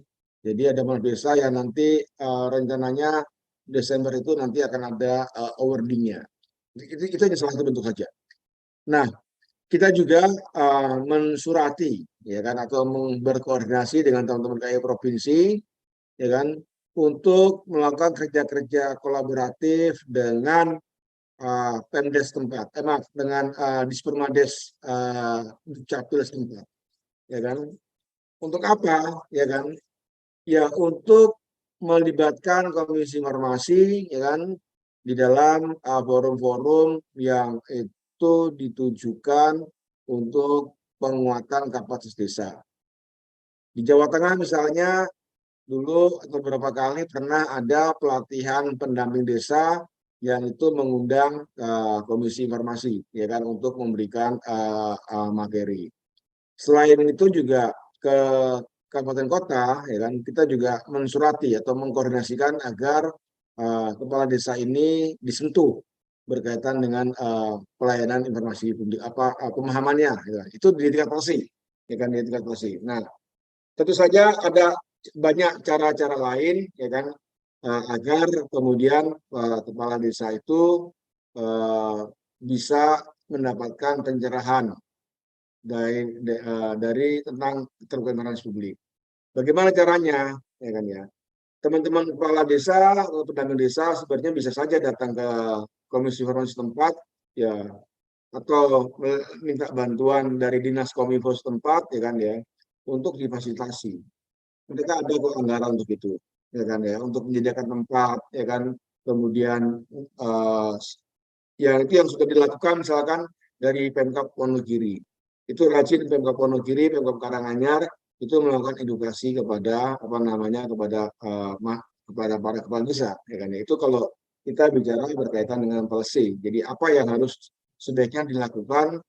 Jadi ada Monas Desa yang nanti rencananya Desember itu nanti akan ada awarding-nya. Itu hanya salah satu bentuk saja. Nah, kita juga mensurati, ya kan, atau berkoordinasi dengan teman-teman KAI provinsi, ya kan, untuk melakukan kerja-kerja kolaboratif dengan Pemdes tempat, dengan Dispermades Dukcapil setempat, ya kan? Untuk apa, ya kan? Ya untuk melibatkan Komisi Informasi, ya kan, di dalam forum-forum yang itu ditujukan untuk penguatan kapasitas desa. Di Jawa Tengah misalnya dulu atau beberapa kali pernah ada pelatihan pendamping desa yang itu mengundang Komisi Informasi, ya kan, untuk memberikan materi. Selain itu juga ke kabupaten kota, ya kan, kita juga mensurati atau mengkoordinasikan agar kepala desa ini disentuh berkaitan dengan pelayanan informasi publik, pemahamannya, ya. Itu ditingkatkan, ya kan, ditingkatkan. Nah, tentu saja ada banyak cara-cara lain, ya kan, agar kemudian kepala desa itu bisa mendapatkan pencerahan dari tentang keterbukaan publik. Bagaimana caranya, ya kan, ya? Teman-teman kepala desa atau pendamping desa sebenarnya bisa saja datang ke Komisi Informasi setempat, ya, atau minta bantuan dari Dinas Kominfo setempat, ya kan, ya, untuk difasilitasi. Mereka ada kok anggaran untuk itu, ya kan, ya, untuk menyediakan tempat, ya kan, kemudian ya itu yang sudah dilakukan misalkan dari Pemkab Wonogiri. Itu rajin Pemkab Wonogiri, Pemkab Karanganyar itu melakukan edukasi kepada kepada para kepala desa, ya kan, ya. Itu kalau kita bicara berkaitan dengan policy. Jadi apa yang harus sebaiknya dilakukan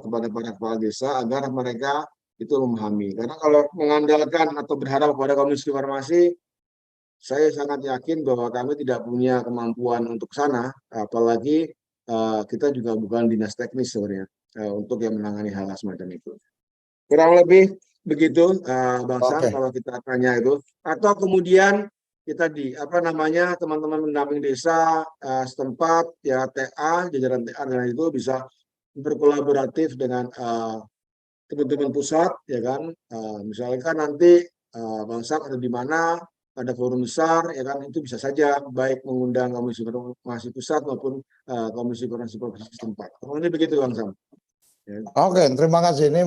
kepada para kepala desa agar mereka itu memahami. Karena kalau mengandalkan atau berharap kepada Komisi Informasi, saya sangat yakin bahwa kami tidak punya kemampuan untuk sana, apalagi kita juga bukan dinas teknis sebenarnya untuk yang menangani hal semacam itu. Kurang lebih begitu, Bang Sam, kalau kita tanya itu. Atau kemudian kita teman-teman pendamping desa setempat, ya TA, jajaran TA dan itu bisa berkolaboratif dengan teman-teman pusat, ya kan, misalkan nanti Bang Sam ada di mana, ada forum besar, ya kan, itu bisa saja baik mengundang Komisi Informasi Pusat maupun Komisi Informasi Provinsi setempat. Ini begitu, Bang Sam. Ya.
Oke, terima kasih. Ini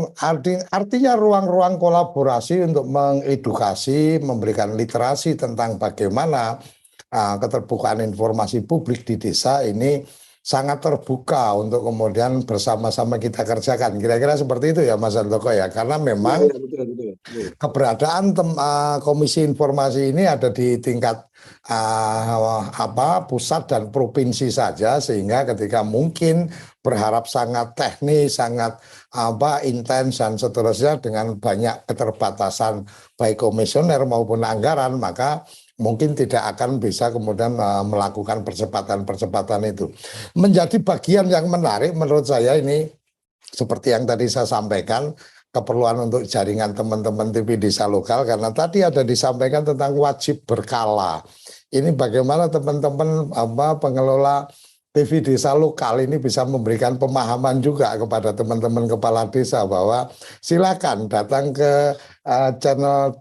artinya ruang-ruang kolaborasi untuk mengedukasi, memberikan literasi tentang bagaimana keterbukaan informasi publik di desa ini sangat terbuka untuk kemudian bersama-sama kita kerjakan. Kira-kira seperti itu ya Mas Handoko ya, karena memang
betul.
keberadaan Komisi Informasi ini ada di tingkat pusat dan provinsi saja, sehingga ketika mungkin berharap sangat teknis, sangat intens dan seterusnya dengan banyak keterbatasan baik komisioner maupun anggaran, maka mungkin tidak akan bisa kemudian melakukan percepatan-percepatan itu. Menjadi bagian yang menarik menurut saya ini, seperti yang tadi saya sampaikan, keperluan untuk jaringan teman-teman TV desa lokal, karena tadi ada disampaikan tentang wajib berkala. Ini bagaimana teman-teman pengelola TV desa lokal ini bisa memberikan pemahaman juga kepada teman-teman kepala desa bahwa silakan datang ke channel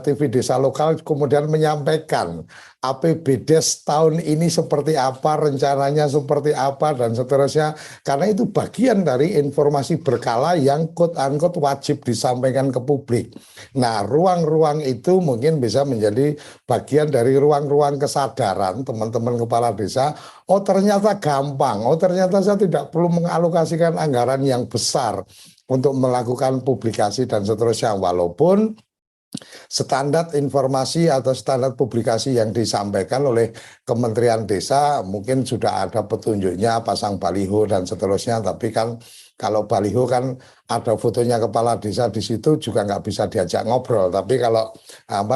TV desa lokal, kemudian menyampaikan APBDes tahun ini seperti apa, rencananya seperti apa, dan seterusnya, karena itu bagian dari informasi berkala yang quote-unquote wajib disampaikan ke publik. Nah, ruang-ruang itu mungkin bisa menjadi bagian dari ruang-ruang kesadaran teman-teman kepala desa. Oh, ternyata gampang, oh ternyata saya tidak perlu mengalokasikan anggaran yang besar untuk melakukan publikasi dan seterusnya, walaupun standar informasi atau standar publikasi yang disampaikan oleh Kementerian Desa mungkin sudah ada petunjuknya, pasang baliho dan seterusnya, tapi kan kalau baliho kan ada fotonya kepala desa di situ juga nggak bisa diajak ngobrol, tapi kalau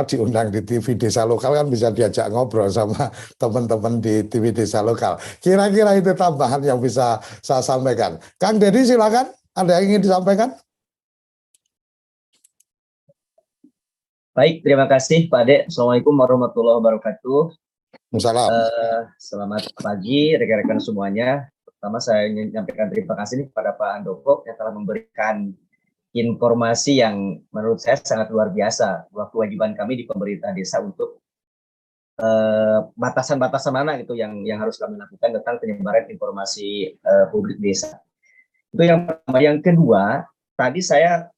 diundang di TV desa lokal kan bisa diajak ngobrol sama teman-teman di TV desa lokal. Kira-kira itu tambahan yang bisa saya sampaikan. Kang Deddy silakan, ada yang ingin disampaikan?
Baik, terima kasih Pak Ade. Assalamualaikum warahmatullahi wabarakatuh. Selamat pagi rekan-rekan semuanya. Pertama saya ingin menyampaikan terima kasih kepada Pak Handoko yang telah memberikan informasi yang menurut saya sangat luar biasa bahwa kewajiban kami di pemerintah desa untuk batasan-batasan mana gitu yang harus kami lakukan tentang penyebaran informasi publik desa. Itu yang pertama. Yang kedua, tadi saya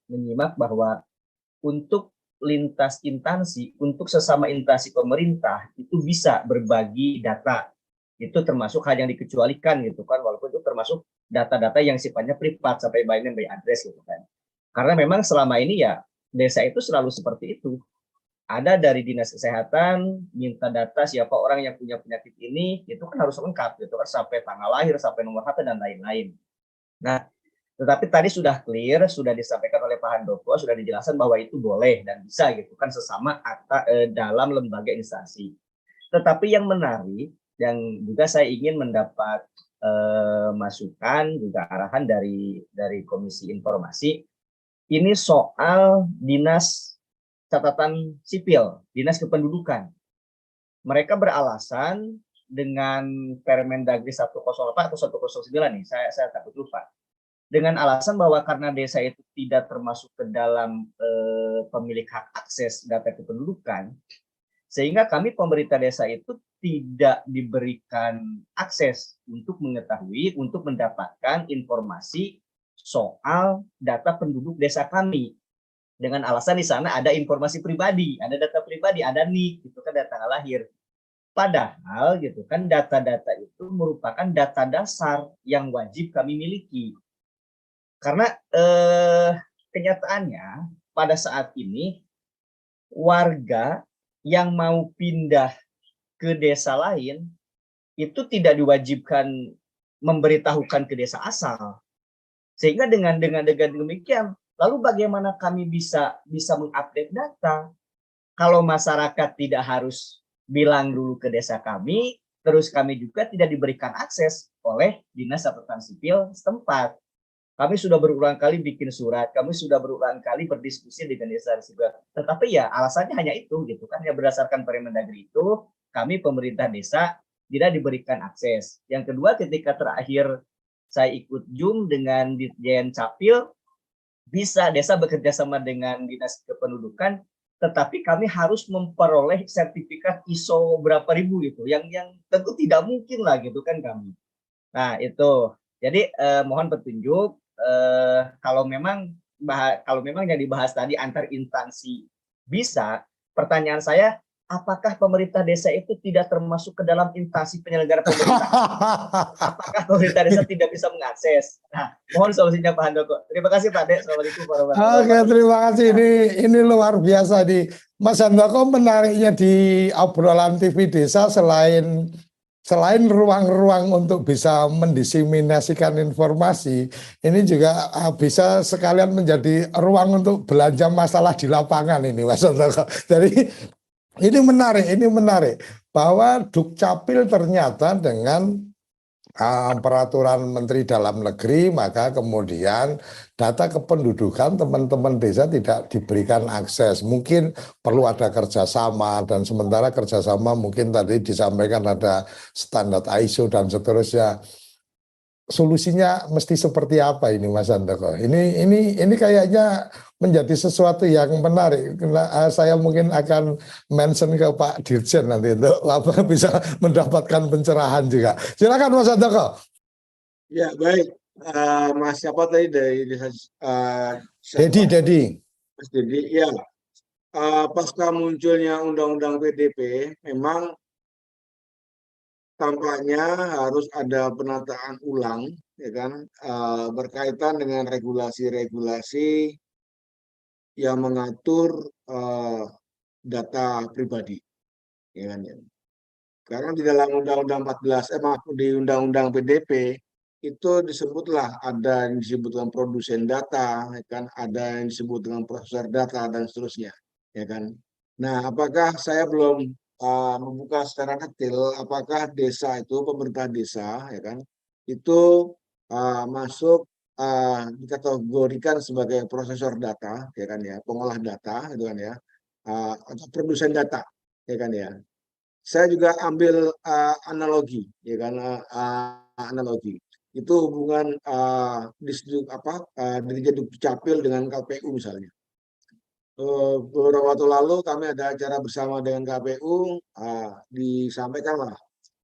menyimak bahwa untuk lintas instansi, untuk sesama instansi pemerintah itu bisa berbagi data. Itu termasuk hal yang dikecualikan gitu kan, walaupun itu termasuk data-data yang sifatnya privat sampai by name by address gitu kan. Karena memang selama ini ya desa itu selalu seperti itu. Ada dari dinas kesehatan minta data siapa orang yang punya penyakit ini, itu kan harus lengkap gitu kan, sampai tanggal lahir, sampai nomor HP dan lain-lain. Nah, tetapi tadi sudah clear, sudah disampaikan oleh Pak Handoko, sudah dijelaskan bahwa itu boleh dan bisa gitu kan sesama dalam lembaga instansi. Tetapi yang menarik, yang juga saya ingin mendapat masukan juga arahan dari Komisi Informasi, ini soal dinas catatan sipil, dinas kependudukan. Mereka beralasan dengan Permendagri 108 atau 109 nih, saya takut lupa. Dengan alasan bahwa karena desa itu tidak termasuk ke dalam pemilik hak akses data kependudukan, sehingga kami pemerintah desa itu tidak diberikan akses untuk mengetahui, untuk mendapatkan informasi soal data penduduk desa kami. Dengan alasan di sana ada informasi pribadi, ada data pribadi, ada NIK, itu kan data lahir. Padahal gitu kan data-data itu merupakan data dasar yang wajib kami miliki. Karena kenyataannya pada saat ini warga yang mau pindah ke desa lain itu tidak diwajibkan memberitahukan ke desa asal. Sehingga dengan demikian, lalu bagaimana kami bisa mengupdate data? Kalau masyarakat tidak harus bilang dulu ke desa kami, terus kami juga tidak diberikan akses oleh Dinas Catatan Sipil setempat. Kami sudah berulang kali bikin surat, kami sudah berulang kali berdiskusi dengan desa sipil. Tetapi ya alasannya hanya itu gitu kan, ya berdasarkan Permendagri itu kami pemerintah desa tidak diberikan akses. Yang kedua, ketika terakhir saya ikut Zoom dengan Ditjen Capil, bisa desa bekerja sama dengan dinas kependudukan, tetapi kami harus memperoleh sertifikat ISO berapa ribu gitu, yang tentu tidak mungkin lah gitu kan kami. Nah itu, jadi mohon petunjuk kalau memang yang dibahas tadi antar instansi bisa. Pertanyaan saya, apakah pemerintah desa itu tidak termasuk ke dalam instansi penyelenggara pemerintah? Apakah pemerintah desa tidak bisa mengakses? Nah, mohon solusinya Pak Handoko. Terima kasih Pak Dek. Assalamualaikum warahmatullahi wabarakatuh.
Oke, terima kasih. Ini luar biasa di Mas Handoko. Menariknya di obrolan TV Desa, selain ruang-ruang untuk bisa mendiseminasikan informasi, ini juga bisa sekalian menjadi ruang untuk belanja masalah di lapangan ini, Mas Handoko. Jadi ini menarik bahwa Dukcapil ternyata dengan peraturan Menteri Dalam Negeri, maka kemudian data kependudukan teman-teman desa tidak diberikan akses. Mungkin perlu ada kerjasama, dan sementara kerjasama mungkin tadi disampaikan ada standar ISO dan seterusnya. Solusinya mesti seperti apa ini, Mas Handoko? Ini kayaknya menjadi sesuatu yang menarik. Saya mungkin akan mention ke Pak Dirjen nanti untuk bisa mendapatkan pencerahan juga. Silakan Mas Handoko.
Ya baik, Mas siapa tadi dari
Dedi.
Mas Dedi, ya. Pasca munculnya Undang-Undang PDP, memang tampaknya harus ada penataan ulang, ya kan, berkaitan dengan regulasi-regulasi yang mengatur data pribadi, ya kan, ya. Karena di dalam Undang-Undang 14, di Undang-Undang PDP itu disebutlah ada yang disebut dengan produsen data, ya kan, ada yang disebut dengan prosesor data dan seterusnya, ya kan. Nah, apakah saya belum membuka secara detail apakah desa itu, pemerintah desa, ya kan, itu masuk dikategorikan sebagai prosesor data, ya kan ya, pengolah data, gitu kan ya, atau produsen data, ya kan ya. Saya juga ambil analogi, ya kan, analogi. itu hubungan Dirjen Dukcapil dengan KPU misalnya. Beberapa waktu lalu kami ada acara bersama dengan KPU, disampaikanlah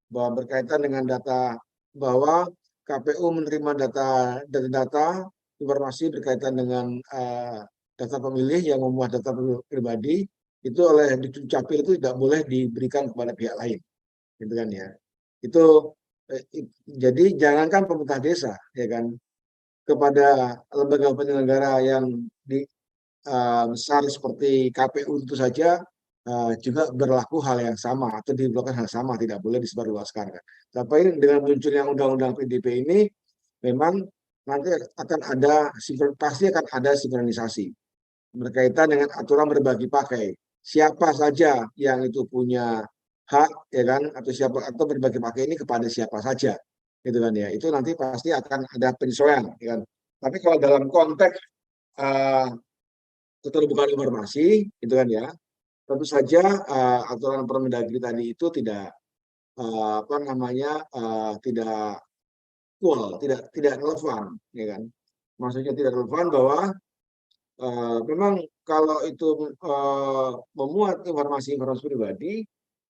bahwa berkaitan dengan data, bahwa KPU menerima data informasi berkaitan dengan data pemilih yang memuat data pribadi itu oleh Dukcapil itu tidak boleh diberikan kepada pihak lain, gitu kan ya. Itu jadi jangankan pemerintah desa, ya kan, kepada lembaga penyelenggara yang besar seperti KPU itu saja juga berlaku hal yang sama atau dilakukan hal sama, tidak boleh disebarluaskan. Tapi dengan munculnya undang-undang PDP ini, memang nanti pasti akan ada sinkronisasi berkaitan dengan aturan berbagi pakai. Siapa saja yang itu punya hak, ya kan, atau berbagi pakai ini kepada siapa saja, gitu kan ya. Itu nanti pasti akan ada penyesuaian, ya kan. Tapi kalau dalam konteks keterbukaan informasi, gitu kan ya, tentu saja aturan Permendagri tadi itu tidak tidak full, tidak relevan, ya kan. Maksudnya tidak relevan bahwa memang kalau itu memuat informasi pribadi,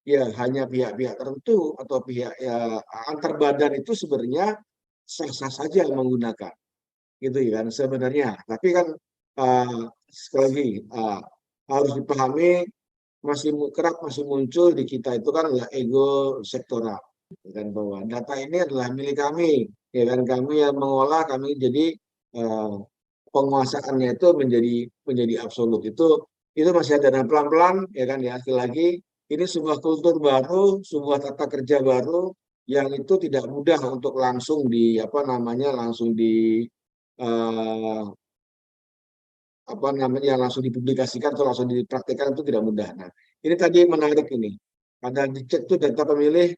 ya hanya pihak-pihak tertentu atau pihak antar badan itu sebenarnya sah-sah saja menggunakan, gitu kan sebenarnya. Tapi kan sekali lagi harus dipahami, masih muncul di kita itu kan adalah ego sektoral, kan, bahwa data ini adalah milik kami, ya kan, kami yang mengolah, kami jadi penguasaannya itu menjadi absolut. Itu masih ada, dan pelan-pelan, ya kan ya, sekali lagi ini sebuah kultur baru, sebuah tata kerja baru yang itu tidak mudah untuk langsung langsung dipublikasikan atau langsung dipraktikkan, itu tidak mudah. Nah, ini tadi menarik ini. Ada dicek tuh data pemilih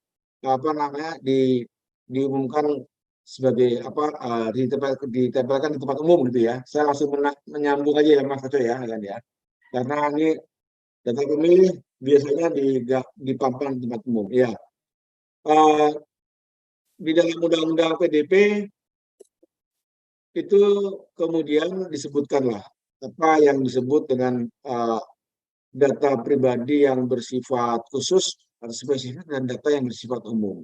diumumkan sebagai ditempelkan di tempat umum gitu ya. Saya langsung menyambung aja ya Mas Faco ya, kan ya. Karena ini data pemilih biasanya dipampang di tempat umum. Ya. Di dalam undang-undang PDP itu kemudian disebutkanlah apa yang disebut dengan data pribadi yang bersifat khusus atau spesifik dan data yang bersifat umum.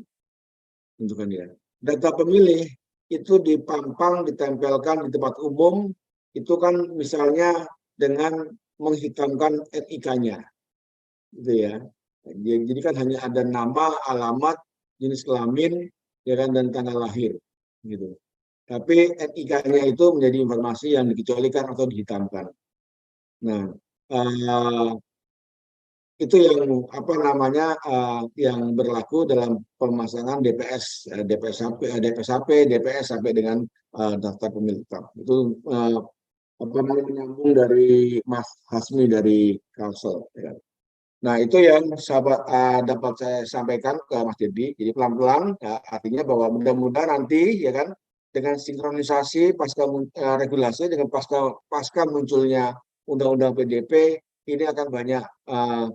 Tentu kan ya. Data pemilih itu dipampang, ditempelkan di tempat umum, itu kan misalnya dengan menghitamkan NIK-nya, gitu ya. Jadi kan hanya ada nama, alamat, jenis kelamin, ya kan, dan tanggal lahir, gitu. Tapi NIK-nya itu menjadi informasi yang dikecualikan atau dihitamkan. Nah, itu yang yang berlaku dalam pemasangan DPS sampai dengan daftar pemilih tetap. Itu menyambung dari Mas Hasmi dari Kalsel. Ya. Nah, itu yang dapat saya sampaikan ke Mas Dedi. Jadi pelan-pelan, ya, artinya bahwa mudah-mudahan nanti, ya kan, dengan sinkronisasi pasca regulasi dengan pasca munculnya undang-undang PDP, ini akan banyak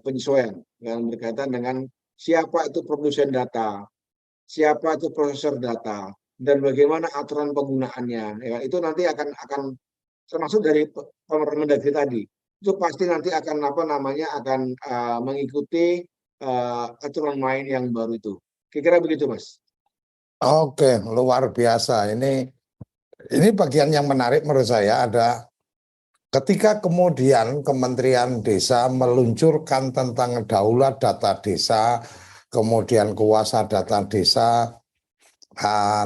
penyesuaian yang berkaitan dengan siapa itu produsen data, siapa itu prosesor data, dan bagaimana aturan penggunaannya. Ya, itu nanti akan termasuk dari Permendagri tadi. Itu pasti nanti akan mengikuti aturan main yang baru itu. Kira-kira begitu, Mas.
Oke, luar biasa. Ini bagian yang menarik menurut saya, ada ketika kemudian Kementerian Desa meluncurkan tentang daulat data desa, kemudian kuasa data desa,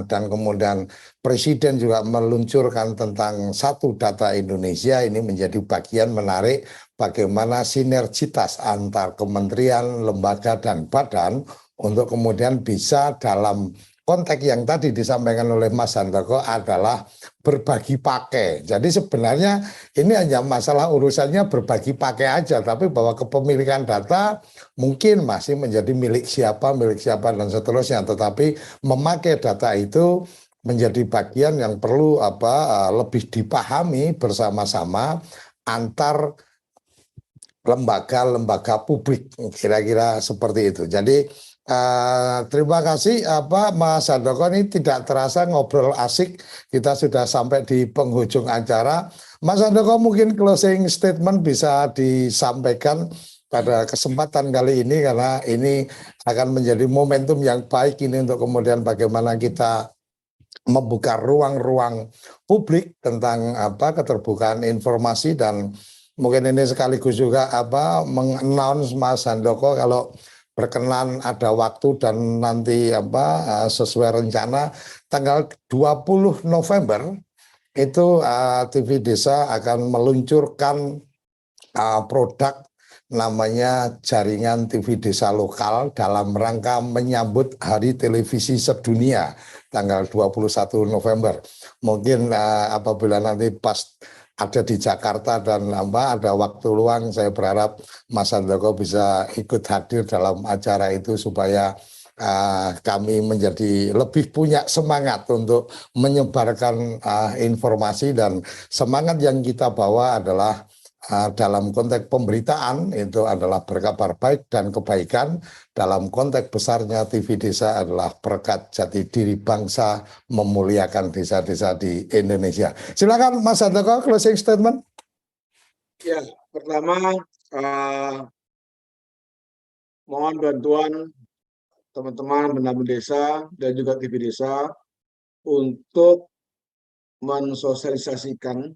dan kemudian Presiden juga meluncurkan tentang satu data Indonesia. Ini menjadi bagian menarik bagaimana sinergitas antar kementerian, lembaga, dan badan untuk kemudian bisa dalam konteks yang tadi disampaikan oleh Mas Handoko adalah berbagi pakai. Jadi sebenarnya ini hanya masalah urusannya berbagi pakai aja, tapi bahwa kepemilikan data mungkin masih menjadi milik siapa dan seterusnya. Tetapi memakai data itu menjadi bagian yang perlu lebih dipahami bersama-sama antar lembaga-lembaga publik, kira-kira seperti itu. Jadi Terima kasih Mas Handoko, ini tidak terasa ngobrol asik, kita sudah sampai di penghujung acara. Mas Handoko, mungkin closing statement bisa disampaikan pada kesempatan kali ini, karena ini akan menjadi momentum yang baik ini untuk kemudian bagaimana kita membuka ruang-ruang publik tentang keterbukaan informasi, dan mungkin ini sekaligus juga meng-announce Mas Handoko kalau berkenan ada waktu dan nanti sesuai rencana tanggal 20 November itu TV Desa akan meluncurkan produk namanya Jaringan TV Desa Lokal dalam rangka menyambut Hari Televisi Sedunia tanggal 21 November. Mungkin apabila nanti pas ada di Jakarta dan ada waktu luang, saya berharap Mas Handoko bisa ikut hadir dalam acara itu supaya kami menjadi lebih punya semangat untuk menyebarkan informasi, dan semangat yang kita bawa adalah dalam konteks pemberitaan itu adalah berkabar baik dan kebaikan. Dalam konteks besarnya TV Desa adalah berkat jati diri bangsa, memuliakan desa-desa di Indonesia. Silakan Mas Handoko, closing statement.
Ya, pertama mohon bantuan teman-teman pendamping desa dan juga TV Desa untuk mensosialisasikan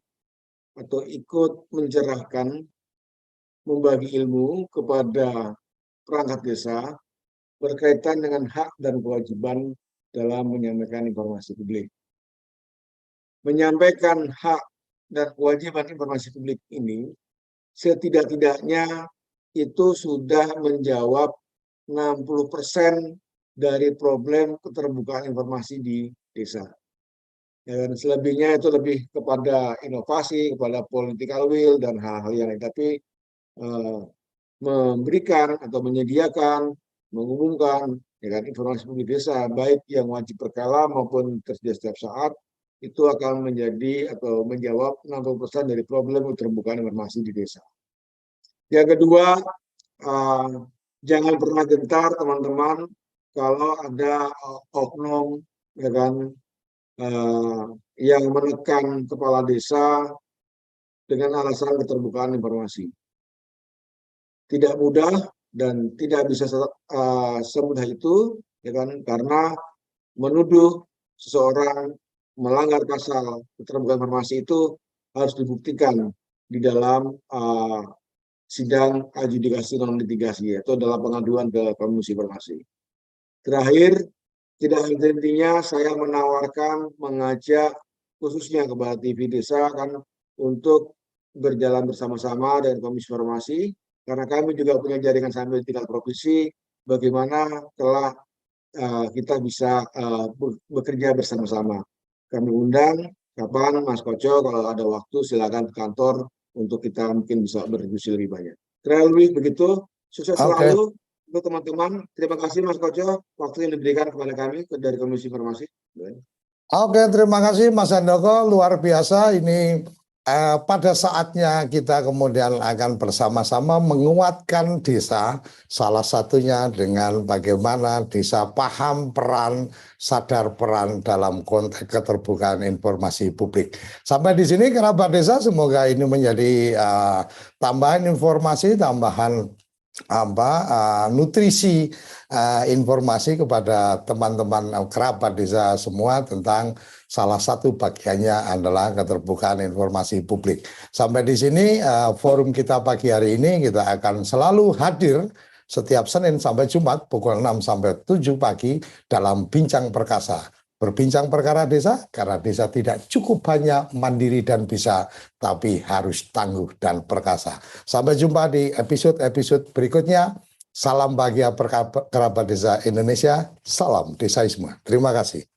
atau ikut mencerahkan, membagi ilmu kepada perangkat desa berkaitan dengan hak dan kewajiban dalam menyampaikan informasi publik. Menyampaikan hak dan kewajiban informasi publik ini setidak-tidaknya itu sudah menjawab 60% dari problem keterbukaan informasi di desa. Dan selebihnya itu lebih kepada inovasi, kepada political will dan hal-hal yang lain. Tapi memberikan atau menyediakan, mengumumkan informasi publik desa, baik yang wajib berkala maupun tersedia setiap saat, itu akan menjadi atau menjawab 60% dari problem keterbukaan informasi di desa. Yang kedua, jangan pernah gentar teman-teman kalau ada oknum yang menekan kepala desa dengan alasan keterbukaan informasi. Tidak mudah dan tidak bisa semudah itu, karena menuduh seseorang melanggar pasal keterbukaan informasi itu harus dibuktikan di dalam sidang adjudikasi non litigasi, atau dalam pengaduan ke Komisi Informasi. Terakhir, tidak henti-hentinya saya menawarkan, mengajak khususnya kepada TV Desa untuk berjalan bersama-sama dengan Komisi Informasi, karena kami juga punya jaringan sampai tingkat provinsi, bagaimana telah kita bisa bekerja bersama-sama. Kami undang kapan Mas Koco, kalau ada waktu silakan ke kantor untuk kita mungkin bisa berdiskusi lebih banyak. Kurang lebih begitu, sukses selalu. Untuk teman-teman, terima kasih Mas Koco, waktu yang diberikan kepada kami dari Komisi Informasi.
Oke, terima kasih Mas Handoko, luar biasa. Ini pada saatnya kita kemudian akan bersama-sama menguatkan desa, salah satunya dengan bagaimana desa paham peran, sadar peran dalam konteks keterbukaan informasi publik. Sampai di sini kerabat desa, semoga ini menjadi tambahan informasi, tambahan nutrisi informasi kepada teman-teman kerabat desa semua tentang salah satu bagiannya adalah keterbukaan informasi publik. Sampai di sini forum kita pagi hari ini, kita akan selalu hadir setiap Senin sampai Jumat pukul 6 sampai 7 pagi dalam Bincang Perkasa. Berbincang perkara desa, karena desa tidak cukup hanya mandiri dan bisa, tapi harus tangguh dan perkasa. Sampai jumpa di episode-episode berikutnya. Salam bahagia kerabat desa Indonesia, salam desaisme. Terima kasih.